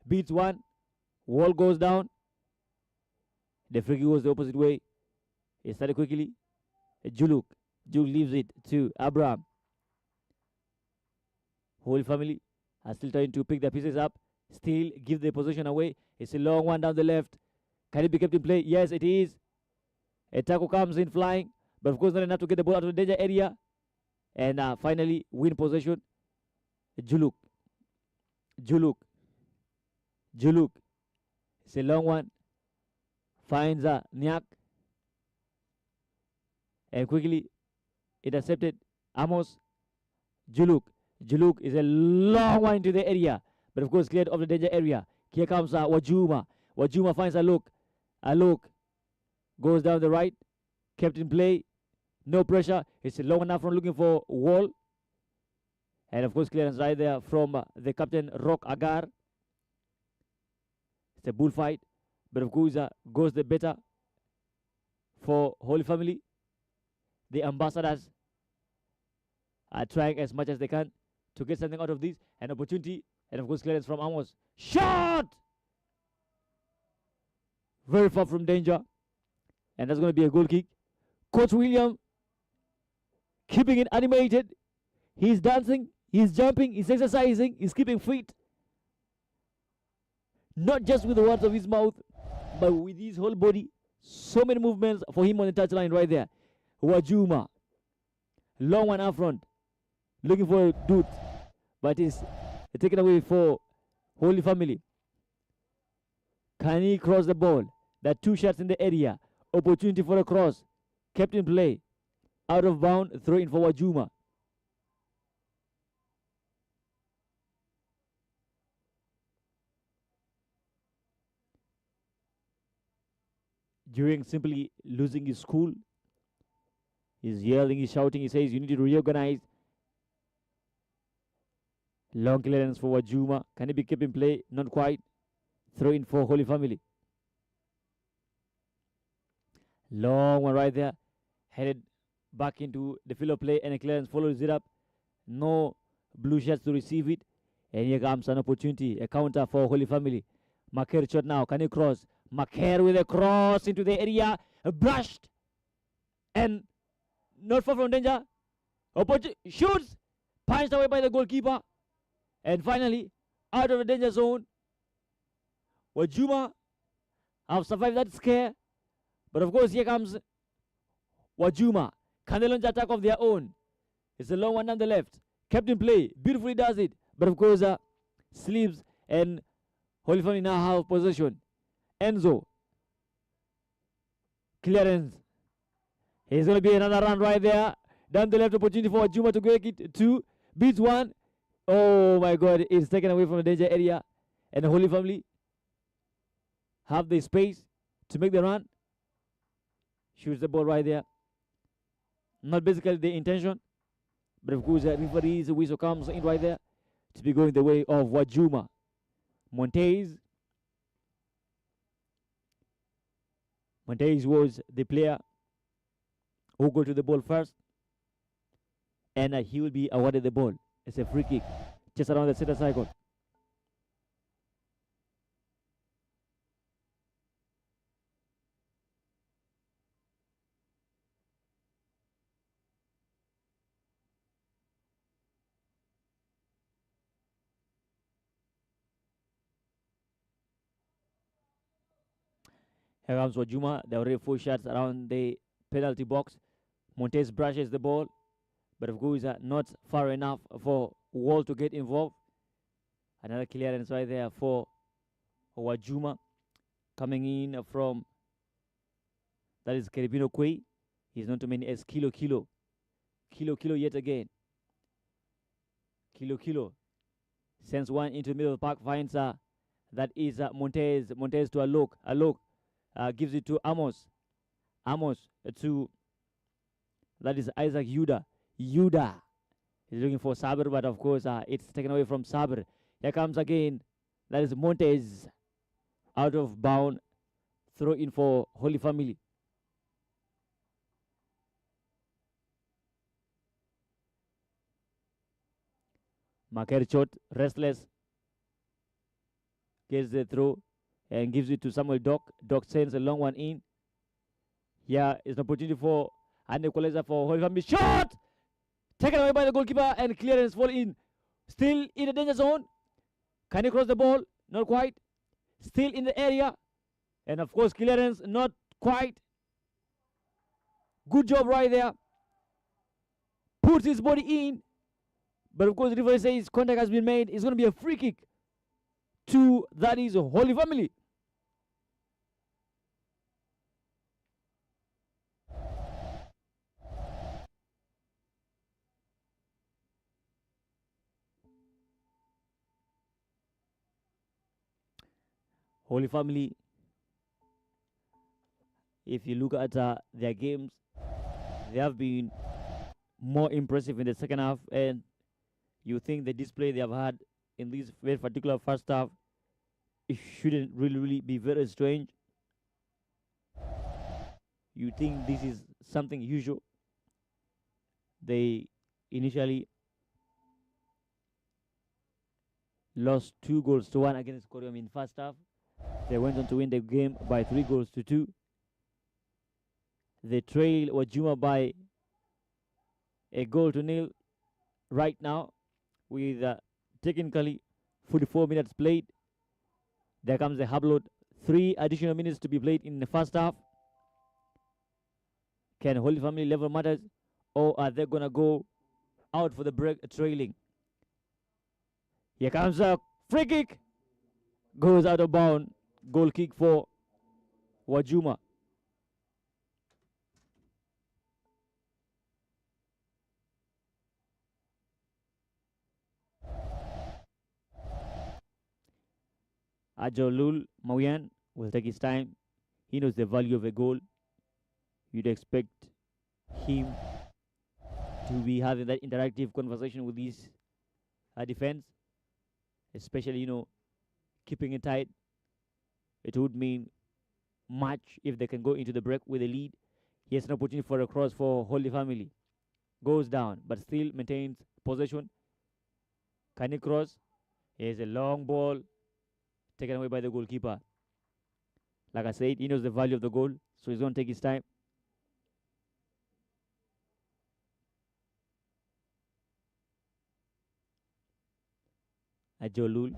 Beats one. Wall goes down. The free kick goes the opposite way. It started quickly. Juluk leaves it to Abraham. Holy Family are still trying to pick the pieces up. Still give the possession away. It's a long one down the left. Can it be kept in play? Yes, it is. A tackle comes in flying, but of course not enough to get the ball out of the danger area. And finally win possession. Juluk. It's a long one. Finds Nyak. And quickly intercepted. Amos. Juluk is a long one into the area, but of course cleared off the danger area. Here comes Wajuma. Wajuma finds Alok goes down the right, kept in play, no pressure. It's long enough from looking for Wall. And of course clearance right there from the captain Rock Agar. It's a bullfight, but of course goes the better for Holy Family. The ambassadors are trying as much as they can to get something out of this. An opportunity And of course, clearance from Amos. Shot! Very far from danger. And that's going to be a goal kick. Coach William keeping it animated. He's dancing, he's jumping, he's exercising, he's keeping fit. Not just with the words of his mouth, but with his whole body. So many movements for him on the touchline right there. Wajuma. Long one up front. Looking for a dude. But it's taken away for Holy Family. Can he cross the ball? There are 2 shots in the area. Opportunity for a cross. Kept in play. Out of bound. Throw in for Wajuma. During simply losing his cool, he's yelling, he's shouting, he says, you need to reorganize. Long clearance for Wajuma. Can he be kept in play? Not quite. Throw in for Holy Family. Long one right there. Headed back into the field of play, and a clearance follows it up. No blue shirts to receive it. And here comes an opportunity. A counter for Holy Family. Maker shot now. Can he cross? Maker with a cross into the area. Brushed. And not far from danger. Shoots. Punched away by the goalkeeper. And finally, out of the danger zone. Wajuma have survived that scare. But of course, here comes Wajuma. Can they launch attack of their own? It's a long one down the left. Kept in play. Beautifully does it. But of course, sleeps, and Holy Family now have possession. Enzo. Clearance. He's going to be another run right there. Down the left, opportunity for Wajuma to get it. 2. Beats 1. Oh my God. It's taken away from the danger area. And the Holy Family have the space to make the run. Shoots the ball right there. Not basically the intention. But of course, the referee's whistle comes in right there to be going the way of Wajuma. Montez was the player who got to the ball first. And he will be awarded the ball. It's a free kick just around the center circle. Here comes Wajuma. There are already 4 shots around the penalty box. Montez brushes the ball, but of course not far enough for Wall to get involved. Another clearance right there for Wajuma. Coming in from, that is Caribino Quay. He's known to many as Kilo Kilo. Kilo Kilo yet again. Kilo Kilo sends one into the middle of the park. Finds that is Montez. Montez to Alok. Gives it to Amos. Amos to, that is Isaac Yuda. Yuda is looking for Sabr, but of course it's taken away from Sabr. Here comes again. That is Montez. Out of bound. Throw in for Holy Family. Makerchot, restless. Gets the throw and gives it to Samuel Doc. Doc sends a long one in. Here is an opportunity for an equalizer for Holy Family. Shot! Taken away by the goalkeeper, and clearance fall in. Still in the danger zone. Can he cross the ball? Not quite. Still in the area. And of course, clearance not quite. Good job right there. Puts his body in. But of course, the referee says contact has been made. It's going to be a free kick to, that is, Holy Family. Holy Family, if you look at their games, they have been more impressive in the second half, and you think the display they have had in this very particular first half, it shouldn't really be very strange. You think this is something usual. They initially lost 2 goals to 1 against Koreum in first half. They went on to win the game by 3 goals to 2. They trail Wajuma by a goal to nil right now with technically 44 minutes played. There comes the upload. 3 additional minutes to be played in the first half. Can Holy Family level matters, or are they gonna go out for the break trailing? Here comes a free kick. Goes out of bound. Goal kick for Wajuma. Ajolul Mawian will take his time. He knows the value of a goal. You'd expect him to be having that interactive conversation with his defense, especially, keeping it tight. It would mean much if they can go into the break with a lead. He has an opportunity for a cross for Holy Family. Goes down, but still maintains possession. Can he cross? Here's a long ball taken away by the goalkeeper. Like I said, he knows the value of the goal, so he's going to take his time. Ajolul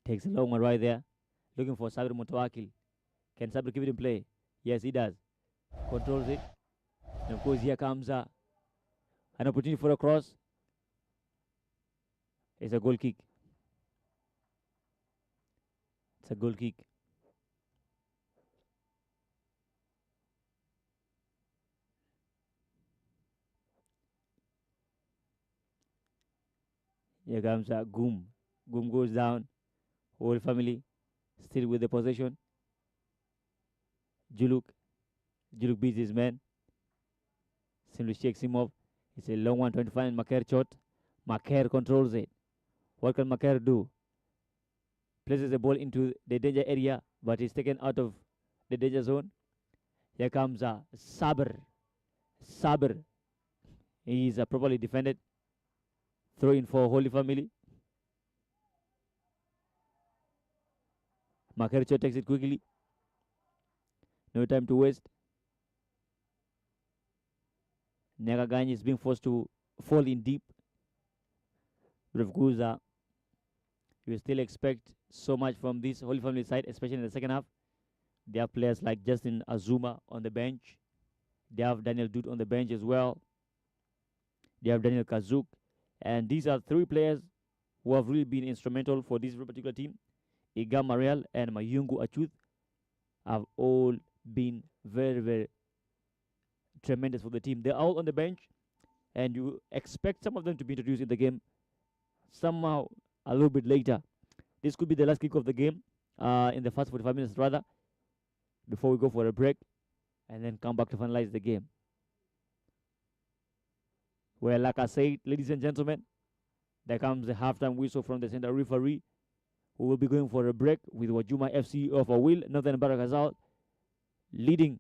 takes a long one right there, looking for Sabir Mutawakil. Can Sabir keep it in play? Yes, he does. Controls it. And of course, here comes an opportunity for a cross. It's a goal kick. It's a goal kick. Here comes Goom. Goom goes down. Whole family still with the possession. Juluk. Juluk beats his man. Simply shakes him off. It's a long one trying to find Maker shot. Maker controls it. What can Maker do? Places the ball into the danger area, but is taken out of the danger zone. Here comes Sabr. Sabr. He is properly defended. Throw in for Holy Family. Makercho takes it quickly. No time to waste. Nyagagany is being forced to fall in deep. But of course, you still expect so much from this Holy Family side, especially in the second half. They have players like Justin Azuma on the bench. They have Daniel Dut on the bench as well. They have Daniel Kazuk. And these are 3 players who have really been instrumental for this particular team. Iga Mariel and Mayungu Achuth have all been very, very tremendous for the team. They're all on the bench, and you expect some of them to be introduced in the game somehow a little bit later. This could be the last kick of the game, in the first 45 minutes rather, before we go for a break and then come back to finalize the game. Well, like I said, ladies and gentlemen, there comes the halftime whistle from the center referee, who will be going for a break with Wajuma FC of Awil, Northern Barakazal, leading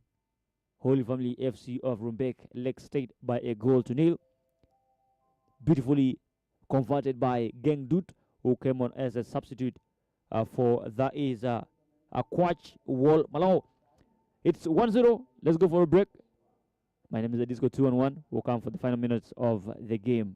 Holy Family FC of Rumbek Lake State by a goal to nil. Beautifully converted by Geng Dut, who came on as a substitute for that is a Quach Wall Malau. It's 1-0. Let's go for a break. My name is Disco 2-1. We'll come for the final minutes of the game.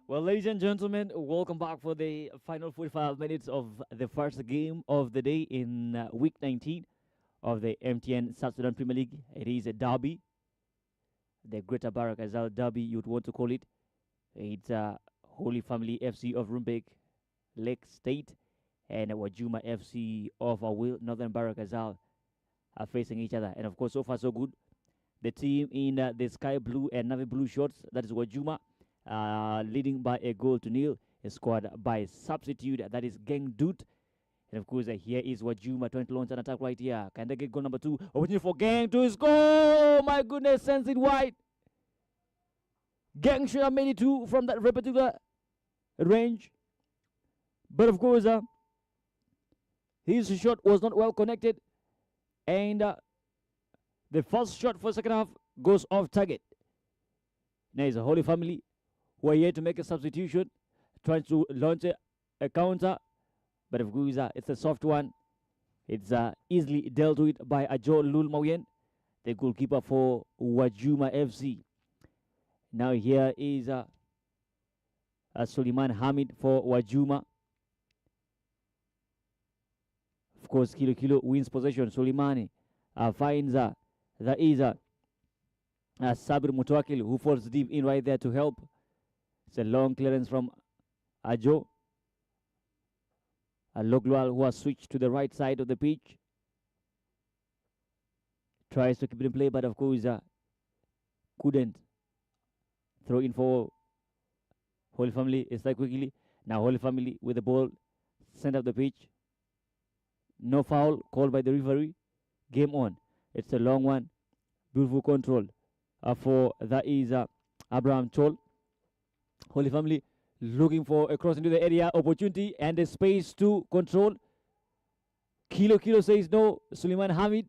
Well, ladies and gentlemen, welcome back for the final 45 minutes of the first game of the day in week 19 of the MTN South Sudan Premier League. It is a derby, the Greater Barak Azal derby, you'd want to call it. It's Holy Family FC of Rumbek, Lake State, and Wajuma FC of Northern Barak Azal are facing each other. And of course, so far so good. The team in the sky blue and navy blue shorts, that is Wajuma, leading by a goal to nil, is scored by substitute, that is Geng Dut. And of course, here is Wajuma trying to launch an attack right here. Can they get goal number 2? Opportunity for Geng to score! Oh my goodness, sends it wide. Geng should have made it 2 from that particular range. But of course, his shot was not well connected. And the first shot for second half goes off target. Now it's a Holy Family who are here to make a substitution, trying to launch a counter. But of course, it's a soft one. It's easily dealt with by Ajo Lul Mawen, the goalkeeper for Wajuma FC. Now here is Suleiman Hamid for Wajuma. Of course, Kilo wins possession. Soleimani finds that is Sabir Mutawakil, who falls deep in right there to help. It's a long clearance from Ajo. Loglual, who has switched to the right side of the pitch, tries to keep it in play, but of course couldn't. Throw in for Holy Family. It's like quickly. Now Holy Family with the ball, sent up the pitch. No foul called by the referee. Game on. It's a long one. Beautiful control for that is Abraham Chol. Holy Family looking for a cross into the area. Opportunity and the space to control. Kilo says no. Suleiman Hamid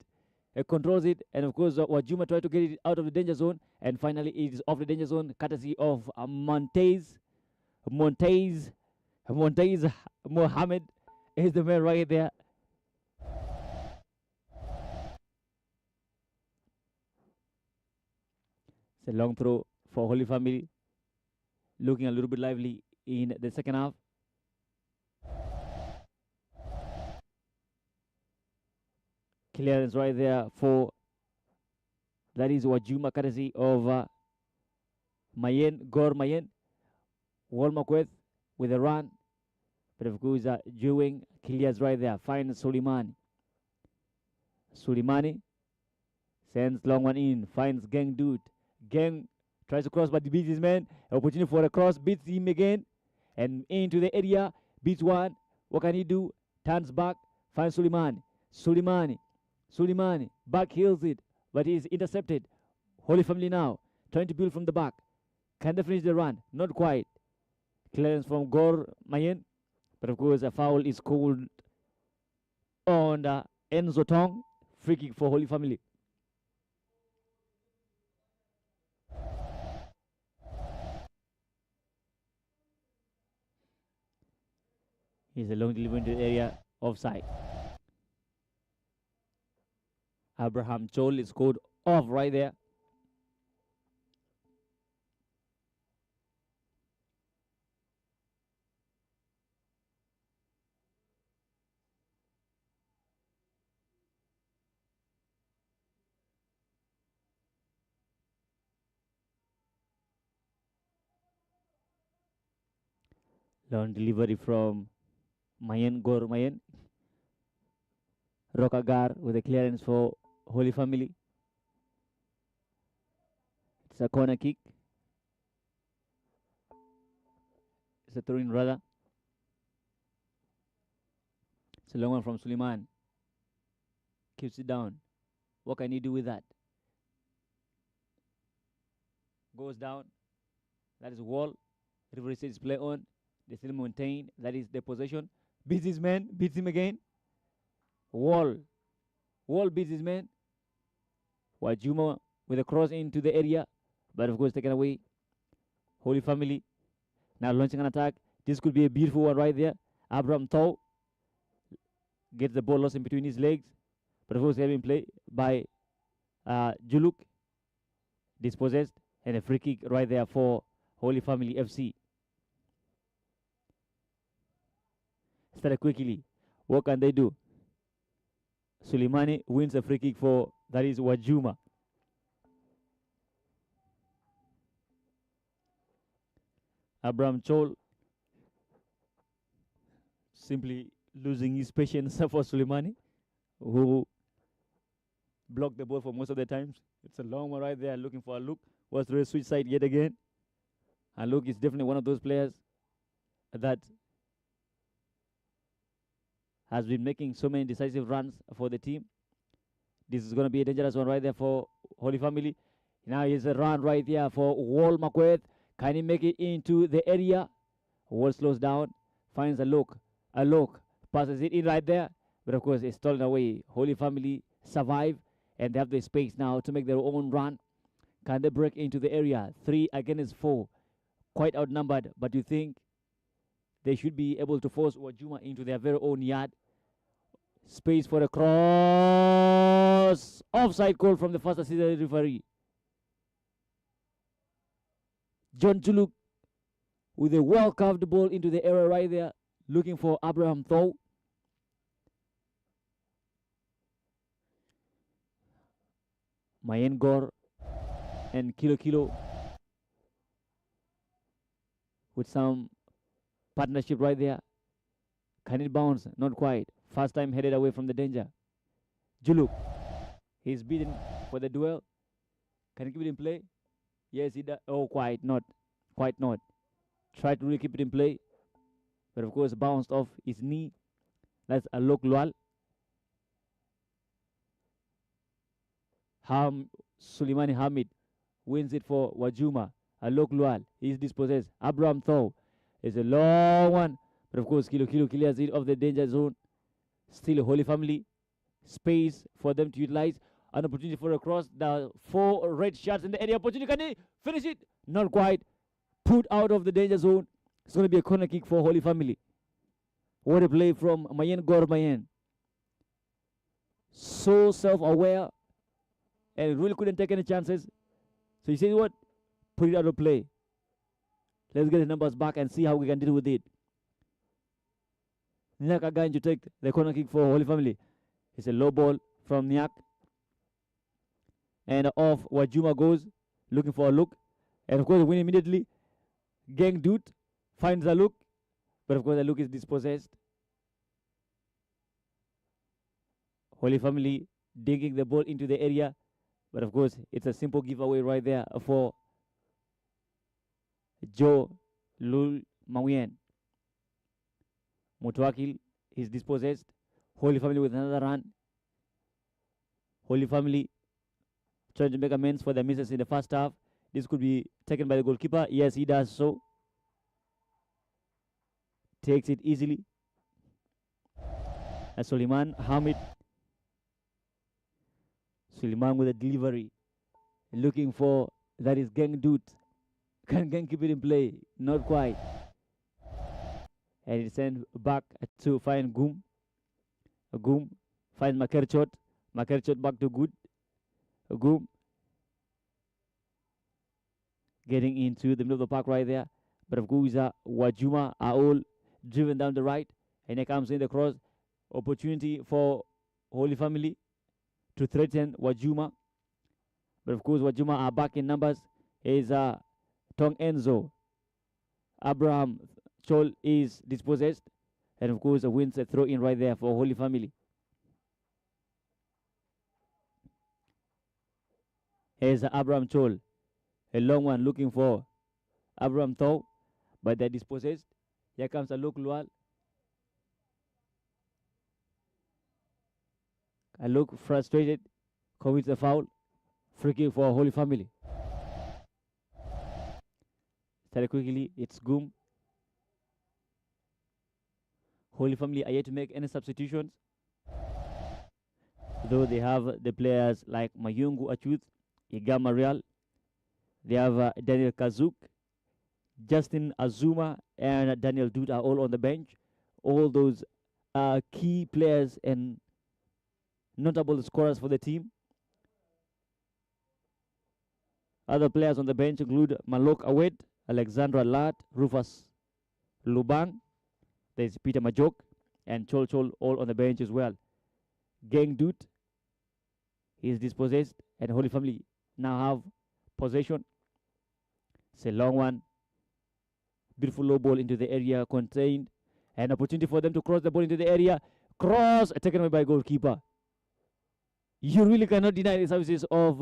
controls it. And of course, Wajuma tried to get it out of the danger zone. And finally, it is off the danger zone, courtesy of Montez Mohammed is the man right there. It's a long throw for Holy Family, looking a little bit lively in the second half. Clearance right there for that is Wajuma, courtesy of Gor Mayen. Walmakweth with a run, but of course Jewing clears right there. Finds Soleimani. Soleimani sends long one in. Finds Geng Dut. Geng tries to cross, but he beats his man. Opportunity for a cross, beats him again, and into the area. Beats one. What can he do? Turns back. Finds Soleimani. Soleimani back heels it, but he is intercepted. Holy Family now trying to build from the back. Can they finish the run? Not quite. Clearance from Gor Mayen, but of course a foul is called on Enzo Tong. Free kick for Holy Family. Here's a long delivery into the area, offside. Abraham Chol is scored off right there. Long delivery from Gor Mayen. Rokagar with a clearance for Holy Family. It's a corner kick. It's a throw-in rather. It's a long one from Suleiman. Keeps it down. What can he do with that? Goes down. That is Wall. Referee says play on. They still maintain. That is the possession. Beats his man. Beats him again. Wall beats his man. Wajuma with a cross into the area, but of course taken away. Holy Family now launching an attack. This could be a beautiful one right there. Abraham Tau gets the ball lost in between his legs, but of course having play by Juluk. Dispossessed, and a free kick right there for Holy Family FC. Started quickly. What can they do? Suleimani wins a free kick for, that is Wajuma. Abraham Chol simply losing his patience for Suleimani, who blocked the ball for most of the times. It's a long one right there, looking for a look. Was to switch side yet again. And Luke is definitely one of those players that has been making so many decisive runs for the team. This is going to be a dangerous one right there for Holy Family. Now here's a run right there for Wall Makweth. Can he make it into the area? Wall slows down, finds a look, passes it in right there. But of course, it's stolen away. Holy Family survive, and they have the space now to make their own run. Can they break into the area? 3 against 4. Quite outnumbered, but you think they should be able to force Wajuma into their very own yard. Space for a cross. Offside call from the first assistant referee. John Juluk with a well-carved ball into the area right there, looking for Abraham Thaw. Mayen Gor and Kilo with some partnership right there. Can it bounce? Not quite. First time headed away from the danger. Juluk, he's beaten for the duel. Can he keep it in play? Yes, he does. Oh, quite not. Quite not. Tried to really keep it in play, but of course bounced off his knee. That's Alok Lual. Suleimani Hamid wins it for Wajuma. Alok Lual is dispossessed. Abraham Thaw is a long one, but of course Kilo clears it off the danger zone. Still a Holy Family. Space for them to utilize. An opportunity for a cross. The 4 red shots in the area. Opportunity. Can he finish it? Not quite. Put out of the danger zone. It's going to be a corner kick for Holy Family. What a play from Mayen Gor Mayen. So self-aware and really couldn't take any chances. So you say what? Put it out of play. Let's get the numbers back and see how we can deal with it. Nyak are going to take the corner kick for Holy Family. It's a low ball from Nyak. And off Wajuma goes, looking for a look. And of course, win immediately. Gang Dude finds a look. But of course, the look is dispossessed. Holy Family digging the ball into the area. But of course, it's a simple giveaway right there for Joe Lul Mawien. Mutwakil is dispossessed. Holy Family with another run. Holy Family trying to make amends for the misses in the first half. This could be taken by the goalkeeper. Yes, he does so. Takes it easily. And Suleiman Hamid. Suleiman with a delivery. Looking for, that is Gang Dude. Can Gang keep it in play? Not quite. And it's sent back to find Goom. Goom finds Makerchot. Makerchot back to Good. Goom getting into the middle of the park right there. But of course, Wajuma are all driven down the right. And here comes in the cross. Opportunity for Holy Family to threaten Wajuma. But of course, Wajuma are back in numbers. Is Tong Enzo. Abraham Chol is dispossessed. And of course, wins a throw in right there for Holy Family. Here's Abraham Chol. A long one looking for Abraham Thaw. But they're dispossessed. Here comes Alok Lual. Alok frustrated. Commits a foul. Free kick for Holy Family. Started quickly. It's Goom. Holy Family are yet to make any substitutions. Though they have the players like Mayungu Achuth, Iga Marial. They have Daniel Kazuk, Justin Azuma, and Daniel Dude are all on the bench. All those are key players and notable scorers for the team. Other players on the bench include Malok Awed, Alexandra Lat, Rufus Lubang. There's Peter Majok, and Chol Chol all on the bench as well. Gang Dut is dispossessed, and Holy Family now have possession. It's a long one. Beautiful low ball into the area, contained. An opportunity for them to cross the ball into the area. Cross taken away by goalkeeper. You really cannot deny the services of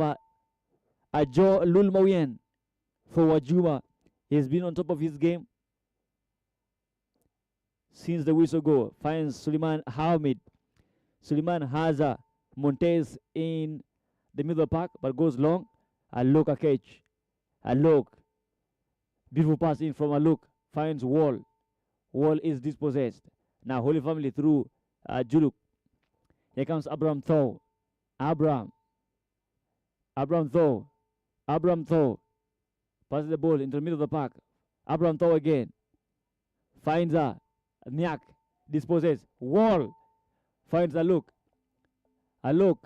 Ajo Lulmoyen for Wajuma. He's been on top of his game since the whistle go. Finds Suleiman Hamid. Suleiman has Montez in the middle park, but goes long. Alok a catch. Alok. Beautiful pass in from Alok. Finds Wall. Wall is dispossessed. Now Holy Family through Juluk. Here comes Abraham Thaw. Abraham Thaw. Abraham Thaw. Passes the ball into the middle of the park. Abraham Thaw again. Finds Nyak. Dispossessed. Wall. Finds Alok. Alok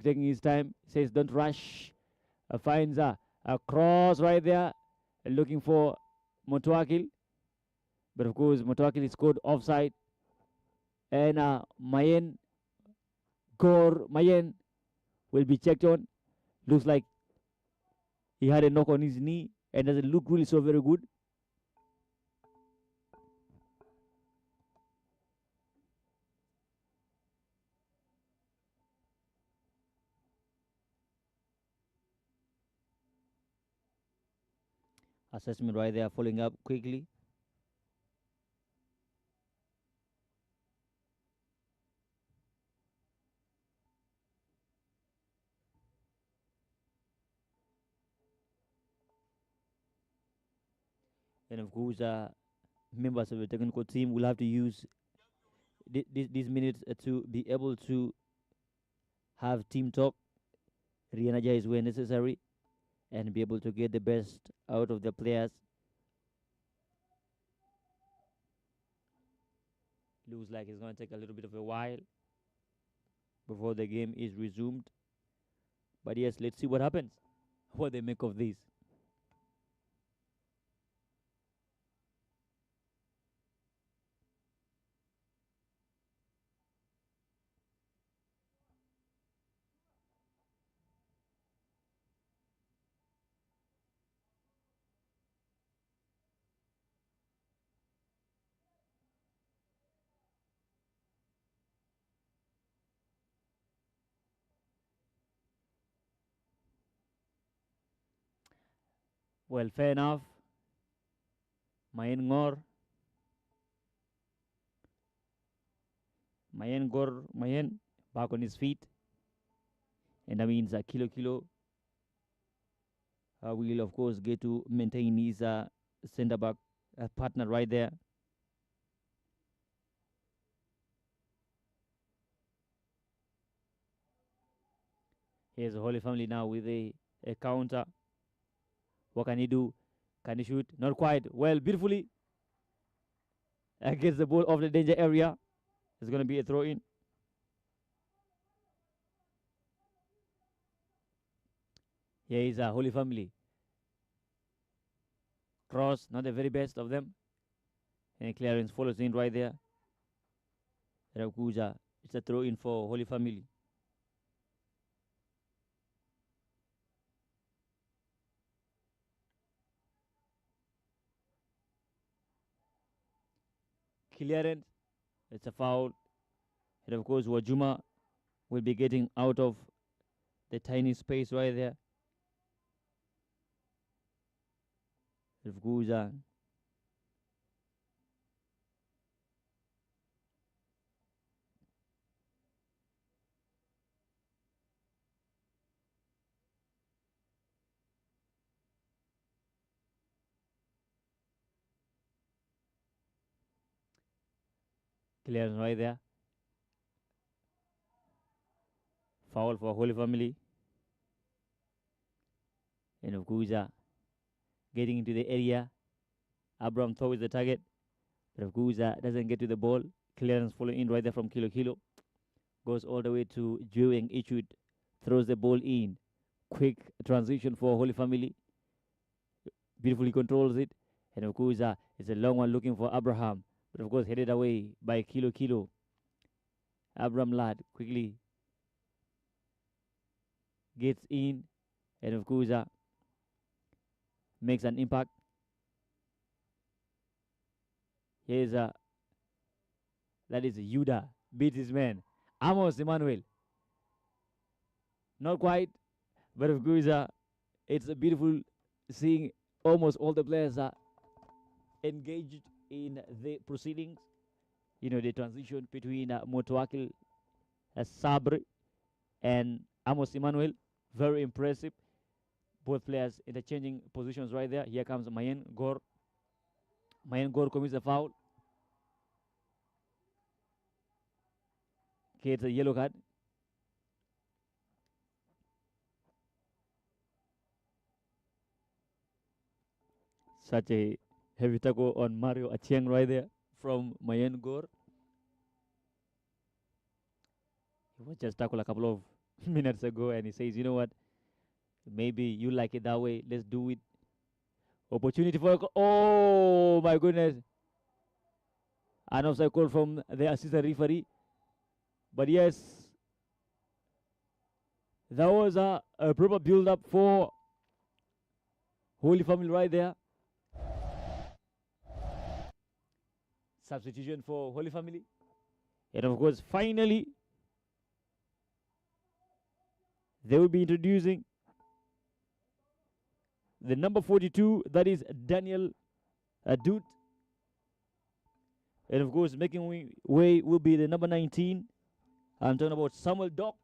taking his time. Says don't rush. Finds a cross right there. Looking for Motwakil. But of course Motwakil is scored offside. And Mayen will be checked on. Looks like he had a knock on his knee and doesn't look really so very good. Assessment right there, following up quickly. And of course, members of the technical team will have to use these minutes to be able to have team talk, re-energize where necessary, and be able to get the best out of the players. Looks like it's going to take a little bit of a while before the game is resumed. But yes, let's see what happens, what they make of this. Well, fair enough. Mayen Ngor. Mayen back on his feet. And that means Kilo will, of course, get to maintain his center back partner right there. Here's the Holy Family now with a counter. What can he do? Can he shoot? Not quite. Well, beautifully. Gets the ball off the danger area. It's going to be a throw in. Here is a Holy Family. Cross, not the very best of them. And clearance follows in right there. Rakuja. It's a throw in for Holy Family. Clearance. It's a foul. And of course, Wajuma will be getting out of the tiny space right there. Rufguza. Clearance right there. Foul for Holy Family. And of course, getting into the area. Abraham Thaw is the target. But of course, doesn't get to the ball. Clearance following in right there from Kilo. Goes all the way to Jueng Ichud. Throws the ball in. Quick transition for Holy Family. Beautifully controls it. And of course, it's a long one looking for Abraham. But of course, headed away by Kilo Kilo. Abraham Lad quickly gets in. And of course, makes an impact. Here's that is Yuda. Beats his man. Amos Emmanuel. Not quite. But of course, it's a beautiful seeing almost all the players are engaged in the proceedings. You know, the transition between Motowakil Sabri and Amos Emmanuel. Very impressive. Both players interchanging positions right there. Here comes Mayen Gor. Mayen Gor commits a foul. Gets a yellow card. Such a heavy tackle on Mario Achieng right there from Mayen Gor. He was just tackled a couple of minutes ago and he says, you know what? Maybe you like it that way. Let's do it. Opportunity for oh my goodness. An offside call from the assistant referee. But yes, that was a proper build-up for Holy Family right there. Substitution for Holy Family. And of course, finally, they will be introducing the number 42, that is Daniel Dut. And of course, making way will be the number 19. I'm talking about Samuel Dock.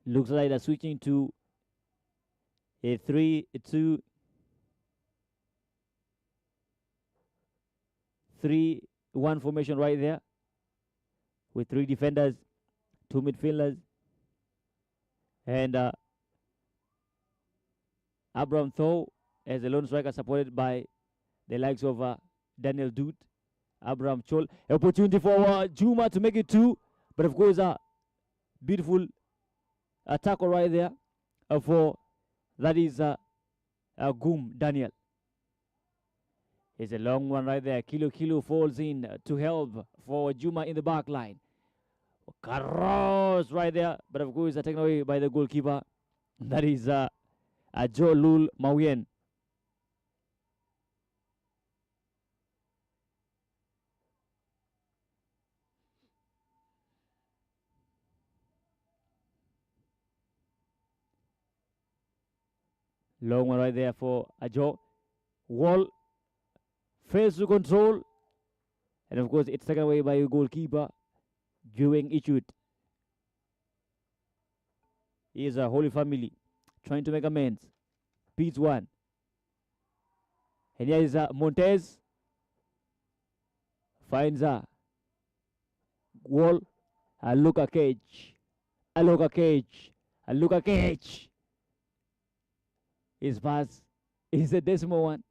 Looks like they're switching to a 3-2-3-1 formation right there, with 3 defenders, 2 midfielders, and Abraham Tho as a lone striker, supported by the likes of Daniel Dut, Abraham Chol. Opportunity for Juma to make it 2, but of course, beautiful tackle right there for that is Goom Daniel. It's a long one right there. Kilo Kilo falls in to help for Juma in the back line. Carros right there, but of course taken away by the goalkeeper. That is Joe Lul Mawien. Long one right there for Ajo. Wall fails to control. And of course, it's taken away by a goalkeeper, Jueng Ichut. He is a Holy Family trying to make amends. Beats one. And here is Montez. Finds Wall. Luka Cage. Luka Cage. Luka Cage. His pass is a decimal one.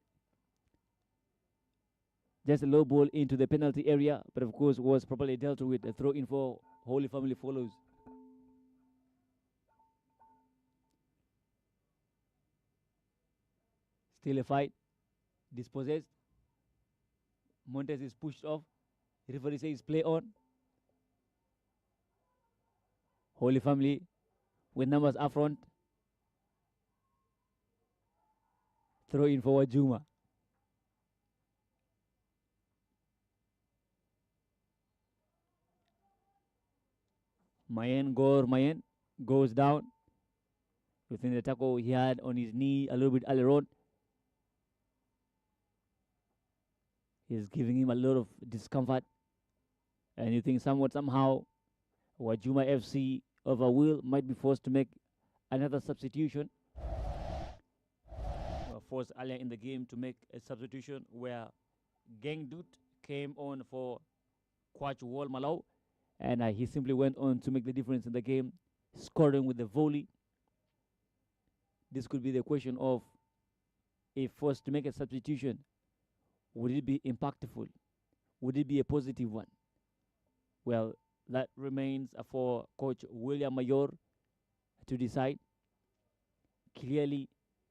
Just a low ball into the penalty area, but of course was properly dealt with. A throw in for Holy Family follows. Still a fight. Dispossessed. Montes is pushed off. The referee says play on. Holy Family with numbers up front. Throw in for Wajuma. Mayen goes down. Within the tackle he had on his knee a little bit earlier on. He's giving him a lot of discomfort. And you think somehow Wajuma FC of a will might be forced to make another substitution. Forced earlier in the game to make a substitution where Geng Dut came on for Kwach Wall Malau, and he simply went on to make the difference in the game, scoring with the volley. This could be the question of, if forced to make a substitution, would it be impactful? Would it be a positive one? Well, that remains for Coach William Mayor to decide. Clearly,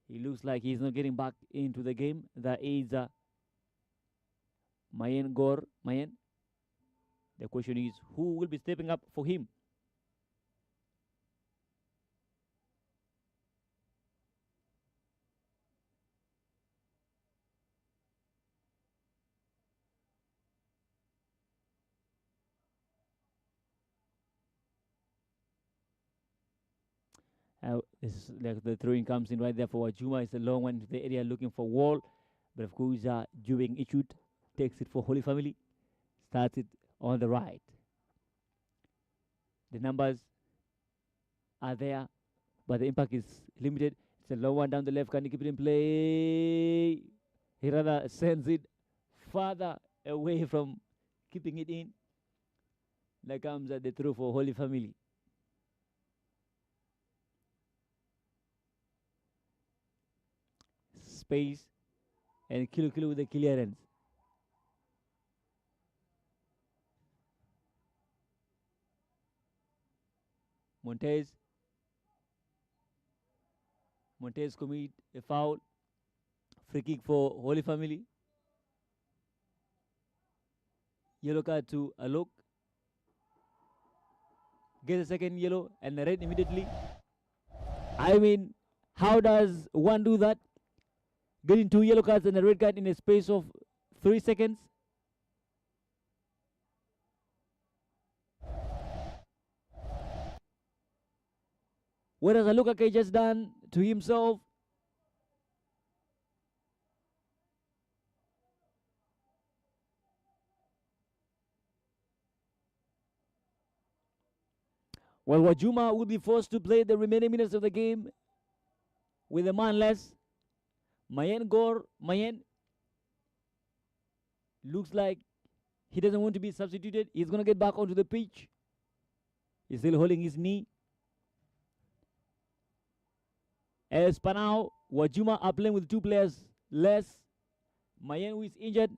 he looks like he's not getting back into the game. That is Mayen Gor Mayen. The question is, who will be stepping up for him? This is like the throwing comes in right there for Wajuma. It's a long one to the area looking for wall. But of course, Juba issued takes it for Holy Family. Starts it on the right. The numbers are there, but the impact is limited. It's a long one down the left. Can he keep it in play? He rather sends it farther away from keeping it in. There comes the throw for Holy Family. Space and Kilo with the clearance. Montez commit a foul. Free kick for Holy Family. Yellow card to Alok. Gets a second yellow and a red immediately. I mean, how does one do that? Getting 2 yellow cards and a red card in a space of 3 seconds. What has Alukake just done to himself? Well, Wajuma will be forced to play the remaining minutes of the game with a man less. Mayen looks like he doesn't want to be substituted. He's going to get back onto the pitch. He's still holding his knee. As per now, Wajuma are playing with 2 players less. Mayen, who is injured,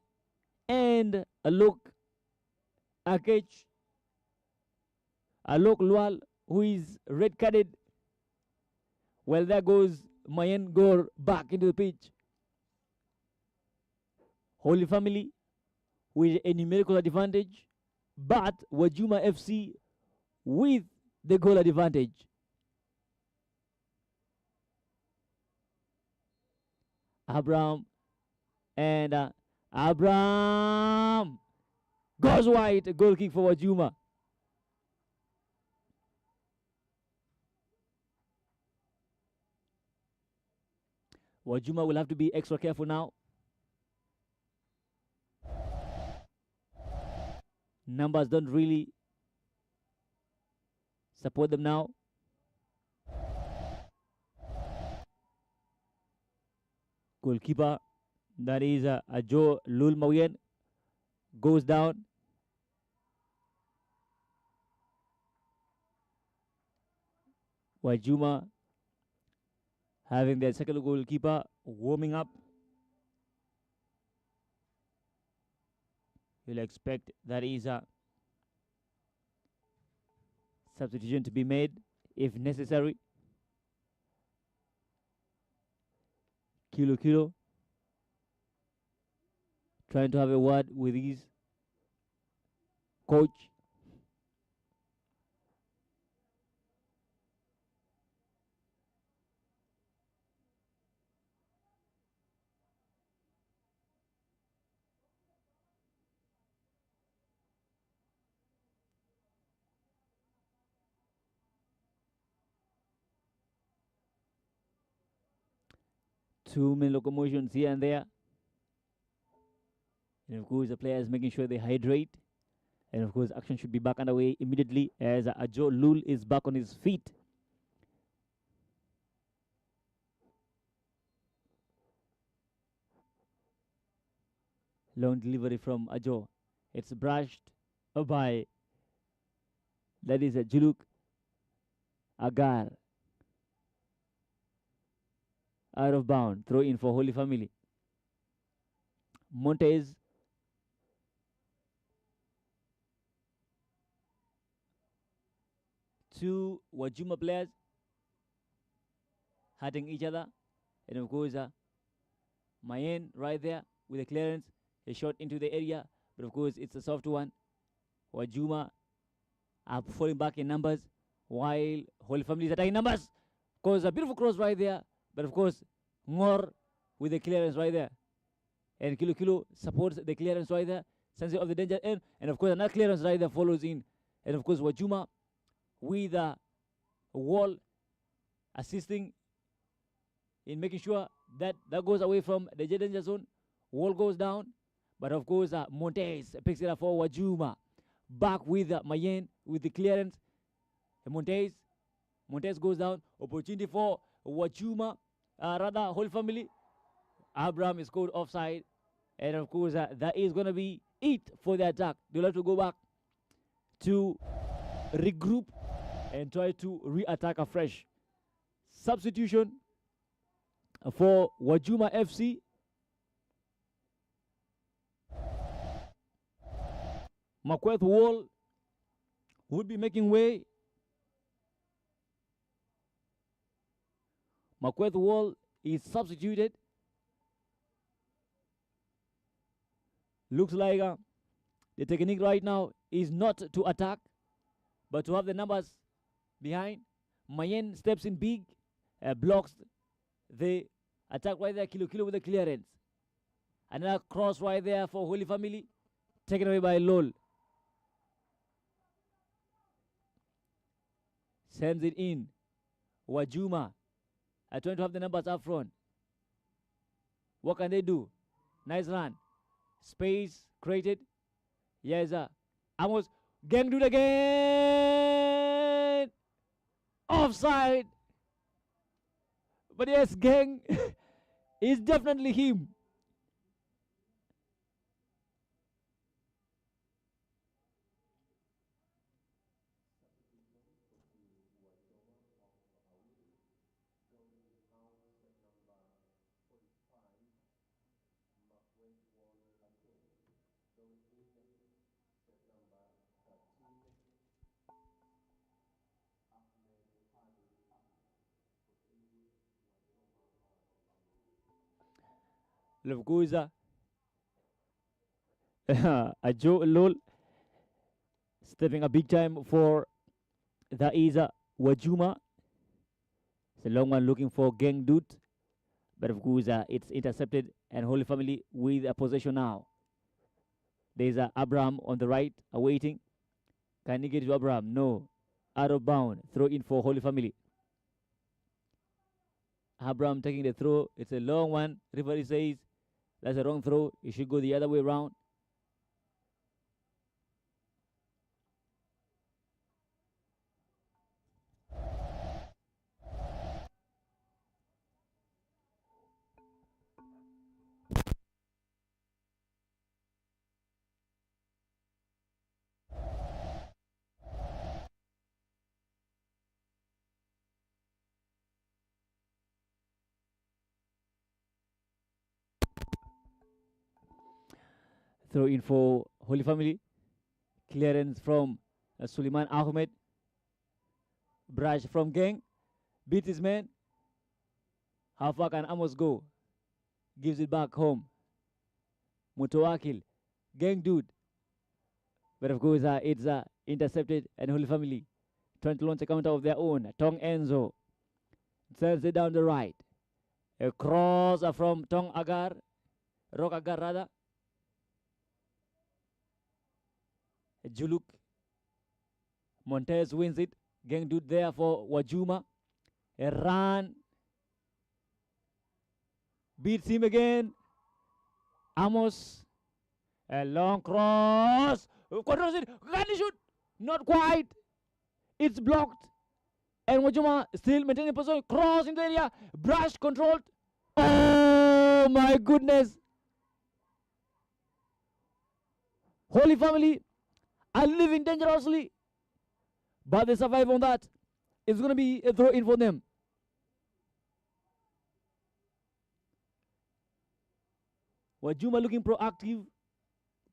and Alok Akech. Alok Lual, who is red carded. Well, there goes Mayen Gor back into the pitch. Holy Family with a numerical advantage, but Wajuma FC with the goal advantage. Abraham and Abraham goes wide. A goal kick for Wajuma. Wajuma will have to be extra careful now. Numbers don't really support them now. Goalkeeper, that is Ajo Lul Mawian, goes down. Wajuma having their second goalkeeper warming up. You'll expect that is a substitution to be made if necessary. Kilo trying to have a word with his coach. Too many locomotions here and there. And of course, the players making sure they hydrate. And of course, action should be back underway immediately as Ajo Lul is back on his feet. Long delivery from Ajo. It's brushed by, that is a Juluk Agar. Out of bound. Throw in for Holy Family. Montez. Two Wajuma players hitting each other. And of course, Mayen right there with a clearance. A shot into the area. But of course, it's a soft one. Wajuma are falling back in numbers while Holy Family is attacking numbers. Of course, a beautiful cross right there. But of course, Ngor with the clearance right there. And Kilo Kilo supports the clearance right there. Sense of the danger end. And of course, another clearance right there follows in. And of course, Wajuma with a wall assisting in making sure that that goes away from the danger zone. Wall goes down. But of course, Montes picks it up for Wajuma. Back with Mayen with the clearance. Montes goes down. Opportunity for Wajuma. Rather, Holy Family. Abraham is scored offside. And of course, that is going to be it for the attack. They'll have to go back to regroup and try to re-attack afresh. Substitution for Wajuma FC. Makweth Wall would be making way. Makweth Wall is substituted. Looks like the technique right now is not to attack, but to have the numbers behind. Mayen steps in big, blocks the attack right there. Kilo Kilo with the clearance. Another cross right there for Holy Family. Taken away by Lol. Sends it in. Wajuma are trying to have the numbers up front. What can they do? Nice run. Space created. Yes, Amos. Gang do it again. Offside. But yes, Gang is definitely him. Levguza. Joe Lol stepping a big time for the Isa Wajuma. It's a long one looking for Gang Dude. But of course, it's intercepted and Holy Family with a possession now. There's Abraham on the right awaiting. Can he get to Abraham? No. Out of bound. Throw in for Holy Family. Abraham taking the throw. It's a long one. Referee says that's a wrong throw. It should go the other way around. Throw in for Holy Family. Clearance from Suleiman Ahmed. Brush from Gang. Beat his man. How far can Amos go? Gives it back home. Mutawakil. Gang Dude. But of course, it's intercepted and Holy Family trying to launch a counter of their own. Tong Enzo sends it down the right. A cross from Tong Agar. Rock Agar rather. Juluk. Montez wins it. Gang Dude there for Wajuma. A run. Beats him again. Amos. A long cross. Controls it. Can he shoot? Not quite. It's blocked. And Wajuma still maintaining position. Cross in the area. Brush controlled. Oh my goodness. Holy Family are living dangerously, but they survive on that. It's going to be a throw in for them. Wajuma looking proactive,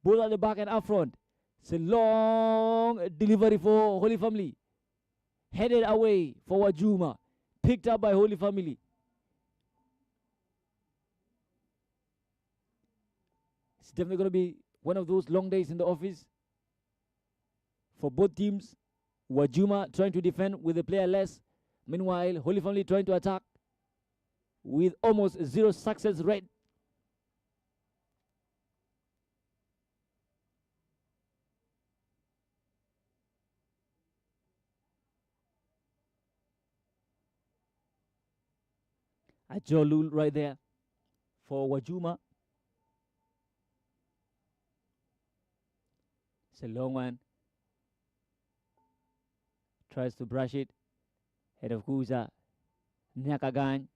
both at the back and up front. It's a long delivery for Holy Family. Headed away for Wajuma. Picked up by Holy Family. It's definitely going to be one of those long days in the office for both teams. Wajuma trying to defend with a player less. Meanwhile, Holy Family trying to attack with almost zero success rate. A Jolul right there for Wajuma. It's a long one. Tries to brush it. Head of Kuza. Nyakagan.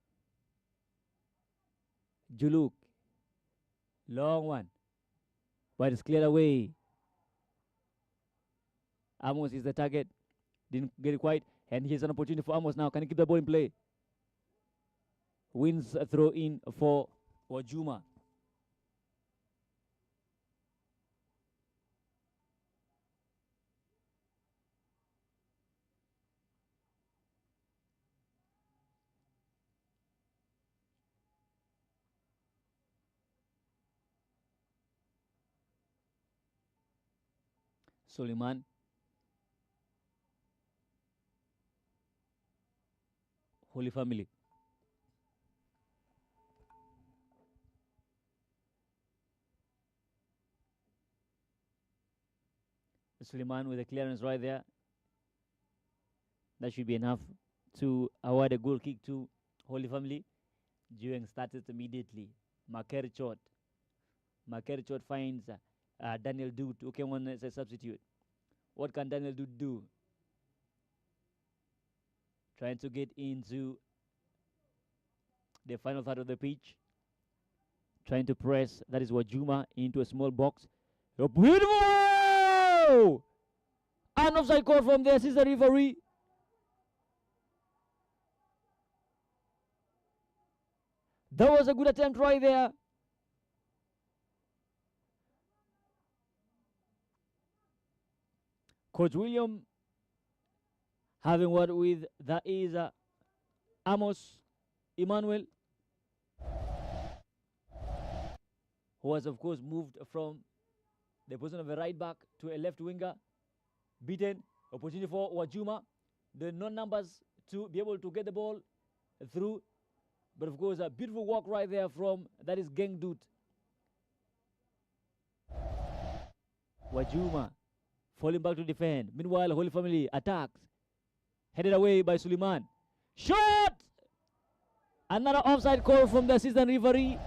Juluk. Long one. But it's cleared away. Amos is the target. Didn't get it quite. And here's an opportunity for Amos now. Can he keep the ball in play? Wins a throw in for Wajuma. Suleiman. Holy Family. Suleiman with a clearance right there. That should be enough to award a goal kick to Holy Family. Jueng started immediately. Makerchot finds Daniel Dude, who came on as a substitute. What can Daniel Dude do? Trying to get into the final third of the pitch. Trying to press, that is Wajuma, into a small box. Beautiful! An offside call from the assistant referee. That was a good attempt right there. Coach William having word with that is Amos Emmanuel, who has of course moved from the position of a right back to a left winger. Beaten. Opportunity for Wajuma. The non-numbers to be able to get the ball through. But of course, a beautiful walk right there from, that is Geng Dut. Wajuma falling back to defend. Meanwhile, Holy Family attacks. Headed away by Suleiman. Shot! Another offside call from the assistant referee.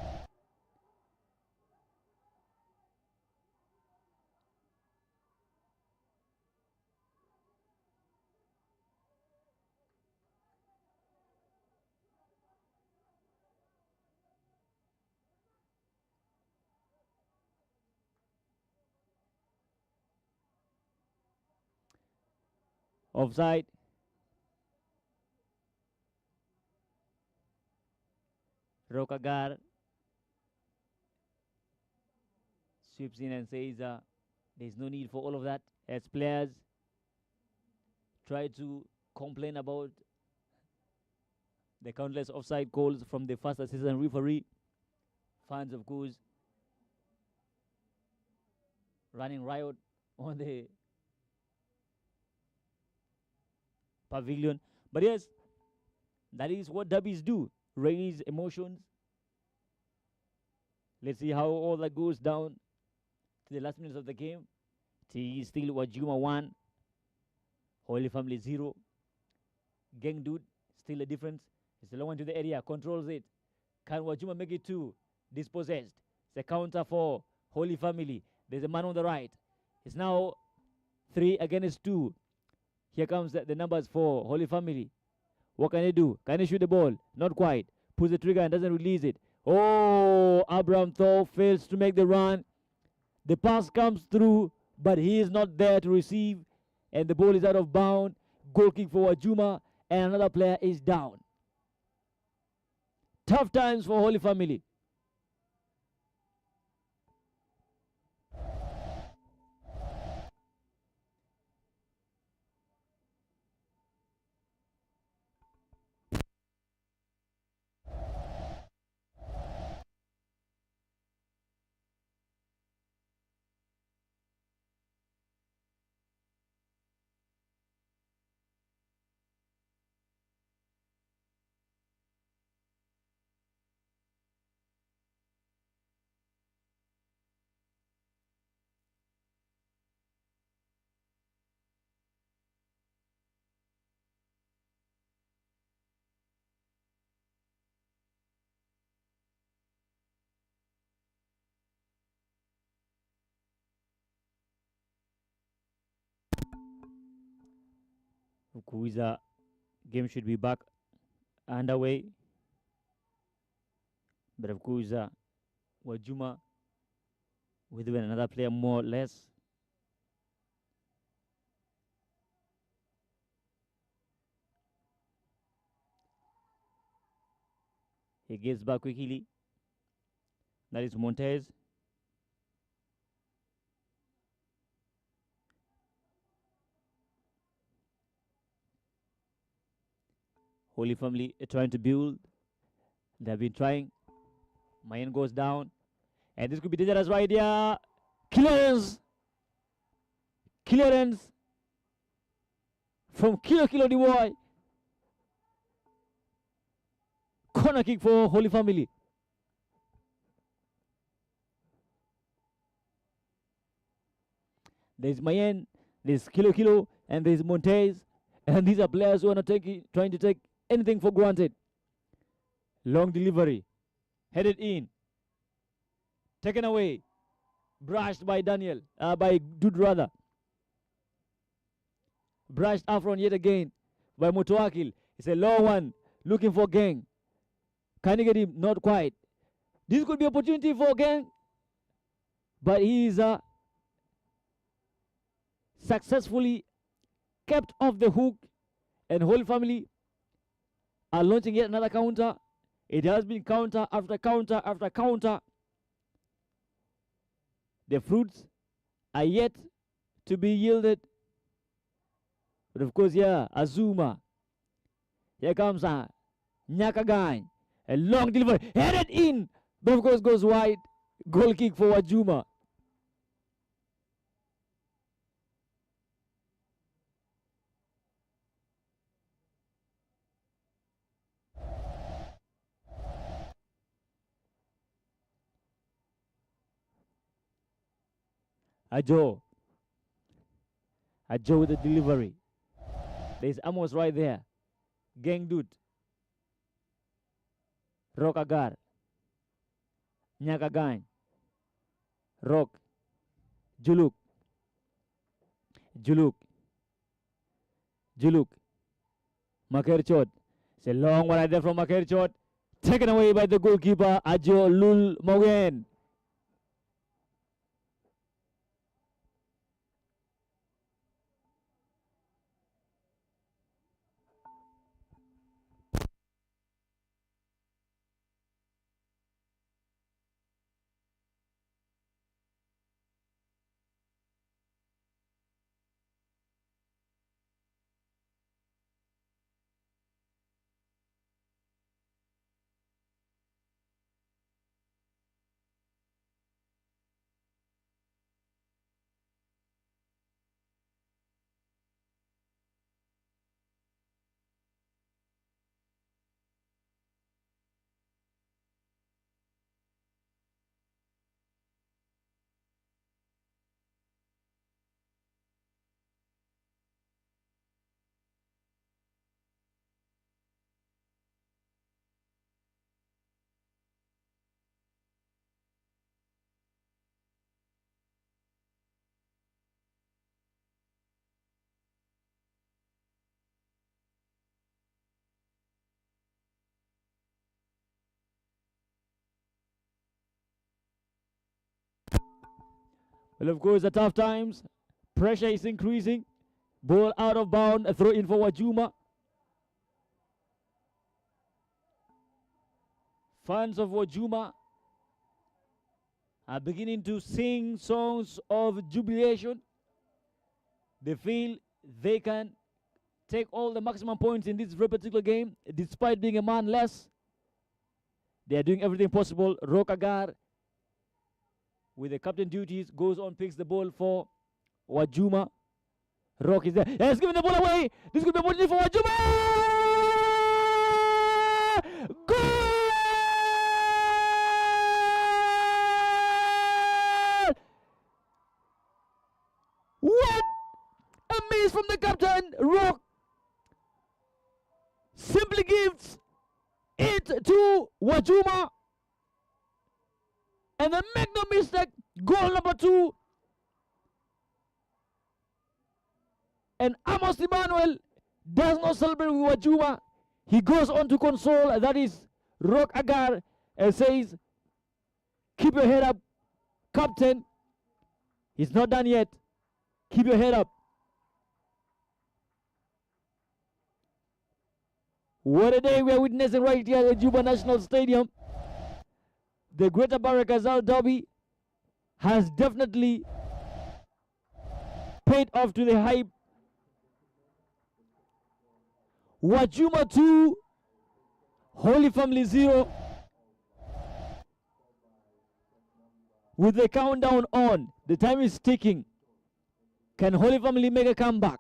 Offside. Rokagar sweeps in and says there's no need for all of that, as players try to complain about the countless offside calls from the first assistant referee. Fans, of course, running riot on the pavilion. But yes, that is what derbies do, raise emotions. Let's see how all that goes down to the last minutes of the game. It is still Wajuma 1, Holy Family 0. Geng Dude, still a difference. It's a long one to the area, controls it. Can Wajuma make it 2? Dispossessed. It's a counter for Holy Family. There's a man on the right. It's now 3 against 2. Here comes the numbers for Holy Family. What can they do? Can they shoot the ball? Not quite. Pulls the trigger and doesn't release it. Oh, Abraham Thor fails to make the run. The pass comes through, but he is not there to receive. And the ball is out of bounds. Goal kick for Wajuma, and another player is down. Tough times for Holy Family. Of course, game should be back underway. But of course, Wajuma with even another player more or less. He gives back quickly. That is Montez. Holy Family trying to build. They've been trying. Mayan goes down. And this could be dangerous right here. Clearance. Clearance. From Kilo the boy. Corner kick for Holy Family. There's Mayen, there's Kilo, and there's Montez. And these are players who are not trying to take anything for granted. Long delivery. Headed in. Taken away. Brushed by Daniel. By Dude rather. Brushed Afron yet again by Motoakil. It's a long one. Looking for Gang. Can he get him? Not quite. This could be opportunity for Gang. But he is successfully kept off the hook. And Holy Family are launching yet another counter. It has been counter after counter after counter. The fruits are yet to be yielded. But of course, yeah, Azuma. Here comes Nyakagai. A long delivery. Headed in. But of course, goes wide. Goal kick for Wajuma. Ajo with the delivery. There's Amos right there. Gang Dude. Rock Agar. Nyakagan. Rock. Juluk. Makerchot. It's a long one right there from Makerchot. Taken away by the goalkeeper, Ajo Lul Mogen. Well, of course, at tough times, pressure is increasing. Ball out of bound, a throw in for Wajuma. Fans of Wajuma are beginning to sing songs of jubilation. They feel they can take all the maximum points in this very particular game, despite being a man less. They are doing everything possible. Rokagar, with the captain duties, goes on, picks the ball for Wajuma. Rock is there. He's giving the ball away. This could be a opportunity for Wajuma. Goal! What a miss from the captain. Rock simply gives it to Wajuma. And then make no mistake, goal number 2. And Amos Emmanuel Does not celebrate with Wajuma. He goes on to console, that is Rock Agar, and says, keep your head up, captain. He's not done yet. Keep your head up. What a day we are witnessing right here at the Juba National Stadium. The Greater Barakazal Derby has definitely paid off to the hype. Wajuma 2, Holy Family 0. With the countdown on, the time is ticking. Can Holy Family make a comeback?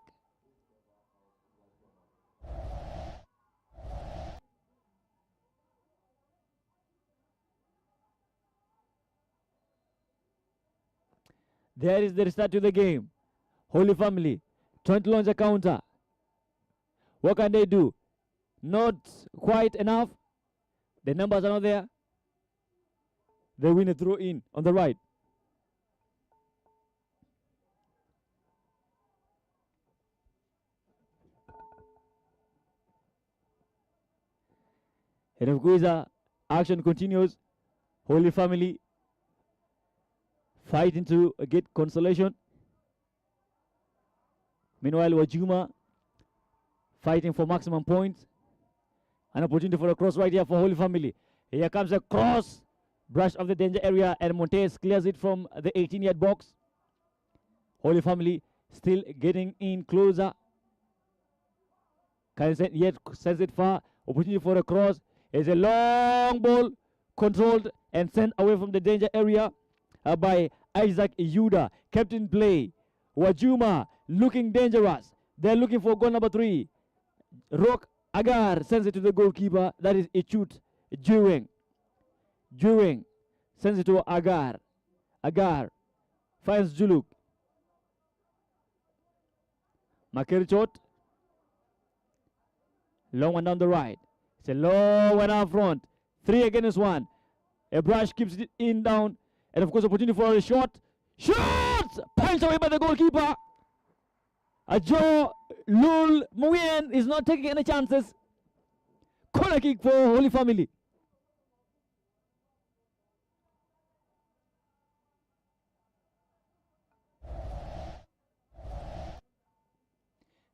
There is the restart to the game. Holy Family trying to launch a counter. What can they do? Not quite enough. The numbers are not there. They win a throw in on the right. And of course, action continues. Holy Family fighting to get consolation. Meanwhile, Wajuma fighting for maximum points. An opportunity for a cross right here for Holy Family. Here comes a cross. Brush of the danger area, and Montes clears it from the 18-yard box. Holy Family still getting in closer. Can send, yet sends it far. Opportunity for a cross. It's a long ball controlled and sent away from the danger area by Isaac Yuda. Kept in play. Wajuma looking dangerous. They're looking for goal number 3. Rock Agar sends it to the goalkeeper. That is Ichut Juring sends it to Agar. Agar finds Juluk. Makerichot. Long one down the right. It's a long one up front. 3 against 1. A brush keeps it in down. And of course, opportunity for a shot. Shots! Punched away by the goalkeeper. Joe Lul Nguyen is not taking any chances. Corner kick for Holy Family.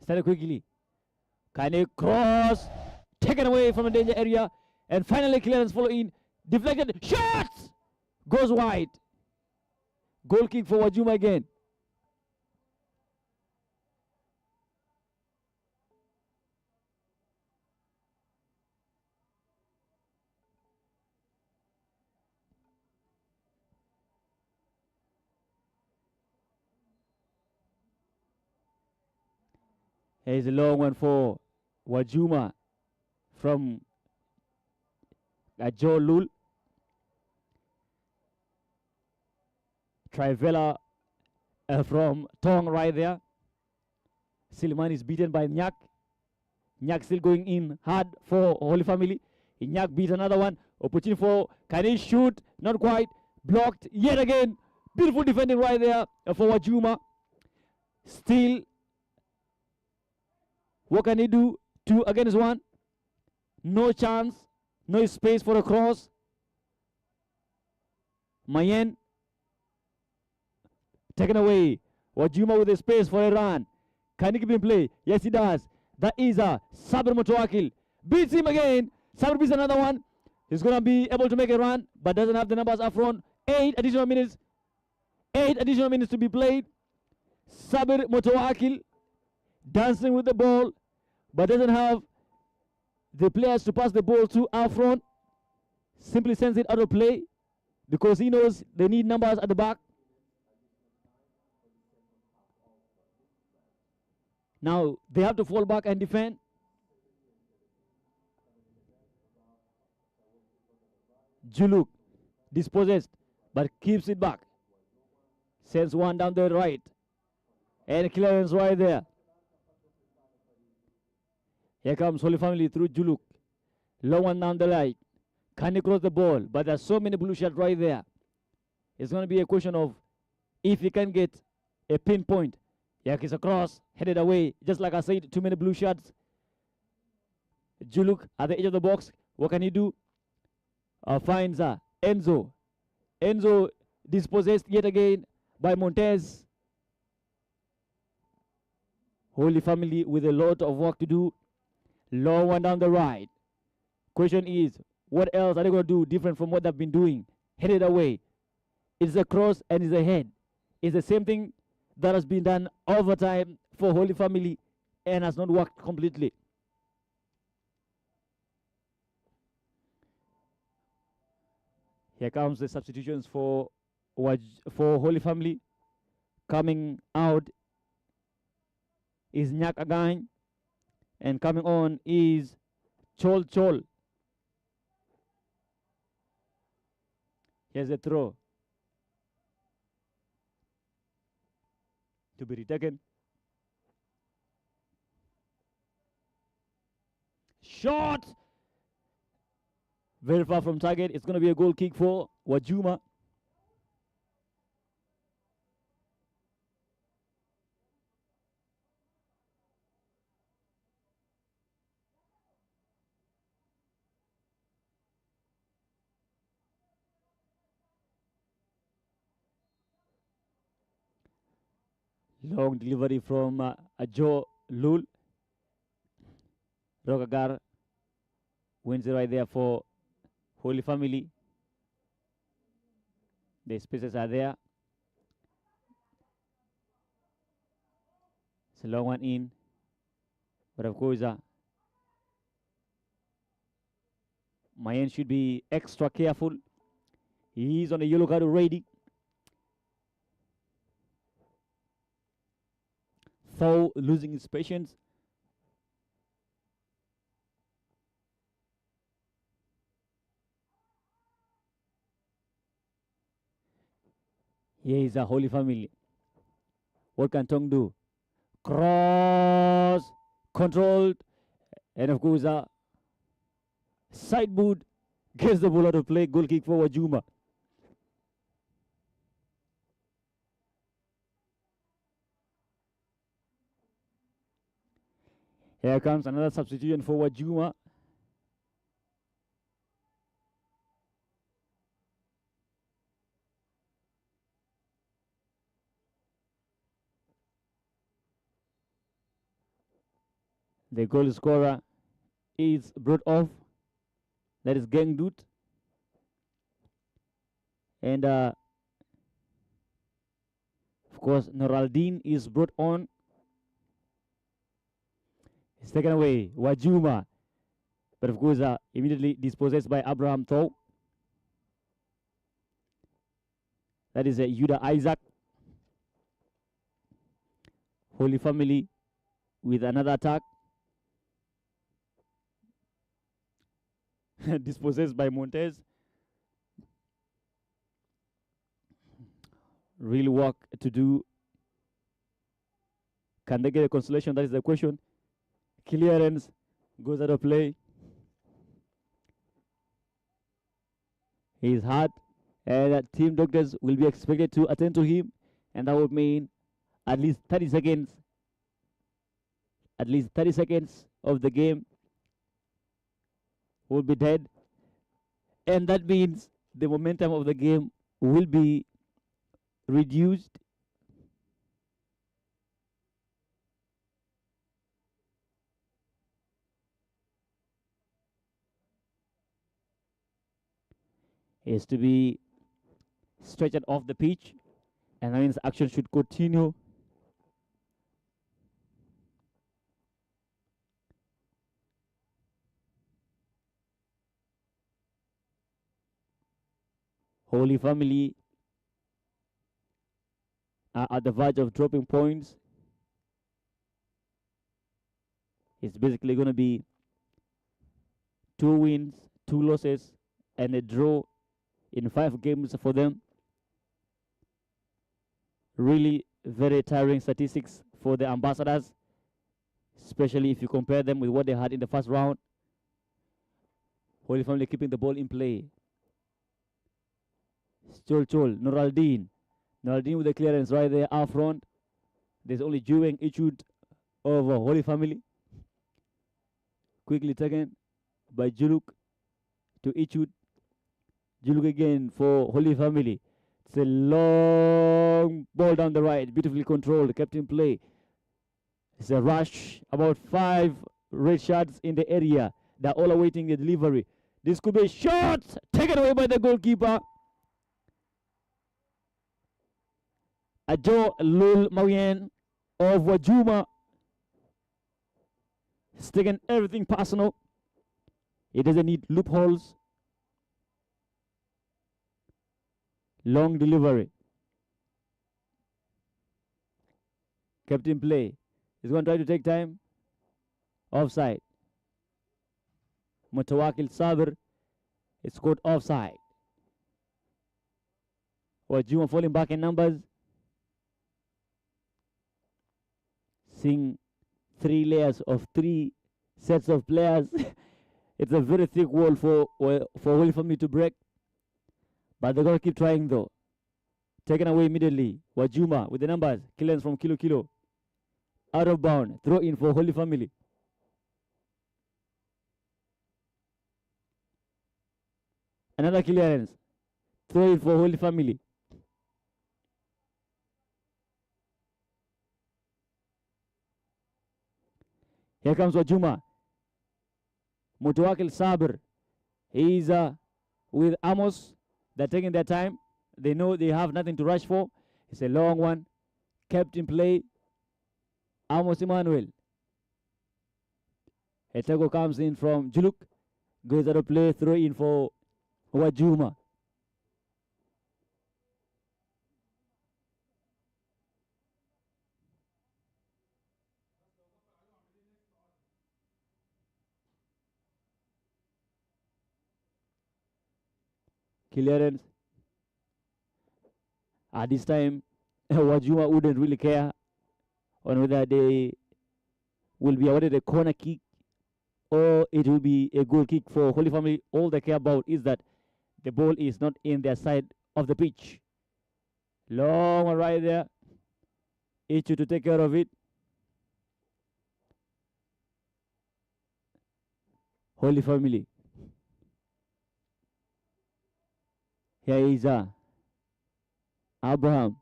Started quickly. Kind of cross. Taken away from the danger area. And finally clearance follow in. Deflected. Shots! Goes wide. Goal kick for Wajuma again. Here's a long one for Wajuma from Joe Lul. Trivela from Tong right there. Silman is beaten by Nyak. Nyak still going in hard for Holy Family. Nyak beats another one. Opportunity for, can he shoot? Not quite. Blocked yet again. Beautiful defending right there for Wajuma. Still, what can he do? 2 against 1. No chance. No space for a cross. Mayen taken away. Wajuma with a space for a run. Can he keep in play? Yes, he does. That is a Sabir Mutawakil. Beats him again. Sabir beats another one. He's going to be able to make a run, but doesn't have the numbers up front. 8 additional minutes. 8 additional minutes to be played. Sabir Mutawakil dancing with the ball, but doesn't have the players to pass the ball to out front. Simply sends it out of play because he knows they need numbers at the back. Now they have to fall back and defend. Juluk dispossessed but keeps it back. Sends one down the right. And clearance right there. Here comes Holy Family through Juluk. Low one down the right. Can he cross the ball? But there's so many blue shots right there. It's going to be a question of if he can get a pinpoint. Yeah, it's a cross, headed away. Just like I said, too many blue shots. Juluk at the edge of the box. What can he do? Finds Enzo. Enzo dispossessed yet again by Montez. Holy Family with a lot of work to do. Long one down the right. Question is, what else are they going to do different from what they've been doing? Headed away. It's a cross and it's a head. It's the same thing that has been done over time for Holy Family and has not worked completely. Here comes the substitutions for Holy Family. Coming out is Nyak Again, and coming on is Chol Chol. Here's a throw to be retaken. Shot! Very far from target. It's going to be a goal kick for Wajuma. Long delivery from Joe Lul. Rogagar wins it right there for Holy Family. The spaces are there. It's a long one in. But of course, Mayen should be extra careful. He's on a yellow card already. Though losing his patience. Here is a Holy Family. What can Tong do? Cross, controlled, and of course, side boot gets the ball out of play. Goal kick for Wajuma. Here comes another substitution for Wajuma. The goal scorer is brought off. That is Gengdut. And of course, Noraldin is brought on. It's taken away. Wajuma. But of course, immediately dispossessed by Abraham Thaw. That is Yuda Isaac. Holy Family with another attack. Dispossessed by Montez. Real work to do. Can they get a consolation? That is the question. Clearance goes out of play. He is hurt, and team doctors will be expected to attend to him, and that would mean at least 30 seconds. At least 30 seconds of the game will be dead, and that means the momentum of the game will be reduced. Is to be stretched off the pitch, and that means action should continue. Holy Family are at the verge of dropping points. It's basically going to be 2 wins, 2 losses, and a draw in 5 games for them. Really very tiring statistics for the Ambassadors, especially if you compare them with what they had in the first round. Holy Family keeping the ball in play. Chol Chol, Noraldin with the clearance right there up front. There's only Jueng issued of Holy Family. Quickly taken by Juluk to Ichud. Juluk again for Holy Family. It's a long ball down the right, beautifully controlled, kept in play. It's a rush, about 5 red shots in the area. They're all awaiting the delivery. This could be a shot taken away by the goalkeeper. Ajo Lul Mayen of Wajuma. He's taken everything personal. He doesn't need loopholes. Long delivery. Kept in play. He's going to try to take time. Offside. Mutawakil Sabir is scored offside. Wajuma falling back in numbers. Seeing 3 layers of 3 sets of players. It's a very thick wall for Holy Family to break. But they're going to keep trying though. Taken away immediately. Wajuma with the numbers. Clearance from Kilo Kilo. Out of bound. Throw in for Holy Family. Another clearance. Throw in for Holy Family. Here comes Wajuma. Mutawakil Sabir. He's with Amos. They're taking their time. They know they have nothing to rush for. It's a long one. Kept in play. Amos Emmanuel. Etego comes in from Juluk. Goes out of play. Throw in for Wajuma. Clearance. At this time, Wajuma wouldn't really care on whether they will be awarded a corner kick or it will be a goal kick for Holy Family. All they care about is that the ball is not in their side of the pitch. Long one right there. Ichu to take care of it. Holy Family. Here is Abraham.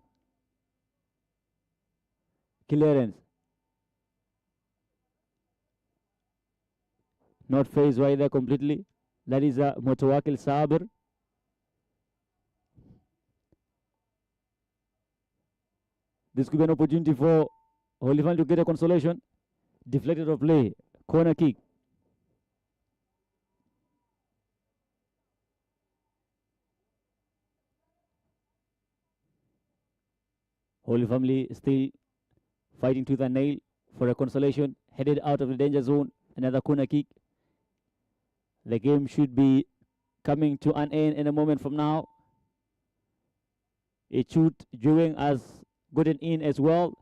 Clearance. Not phased right there completely. That is Mutawakil Sabir. This could be an opportunity for Holy Family to get a consolation. Deflected of play. Corner kick. Holy Family still fighting tooth and nail for a consolation. Headed out of the danger zone. Another corner kick. The game should be coming to an end in a moment from now. It should Jueng has gotten in as well.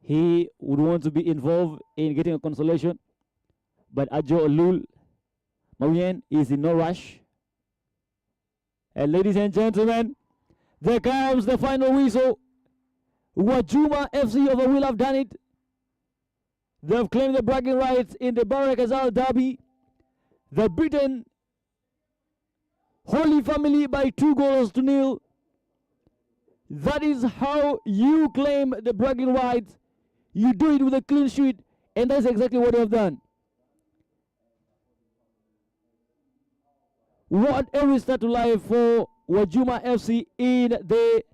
He would want to be involved in getting a consolation. But Ajo Lul Mawien is in no rush. And ladies and gentlemen, there comes the final whistle. Wajuma FC of the Will have done it. They've claimed the bragging rights in the Barak Azal Derby. They've beaten Holy Family by 2-0. That is how you claim the bragging rights. You do it with a clean sheet, and that's exactly what they have done. What a restart to life for Wajuma FC in the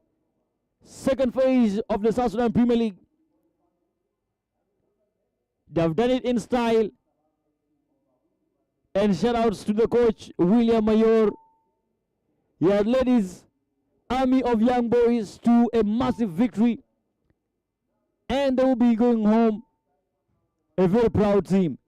second phase of the South Sudan Premier League. They've done it in style. And shout outs to the coach, William Mayor. He had led his army of young boys to a massive victory. And they will be going home a very proud team.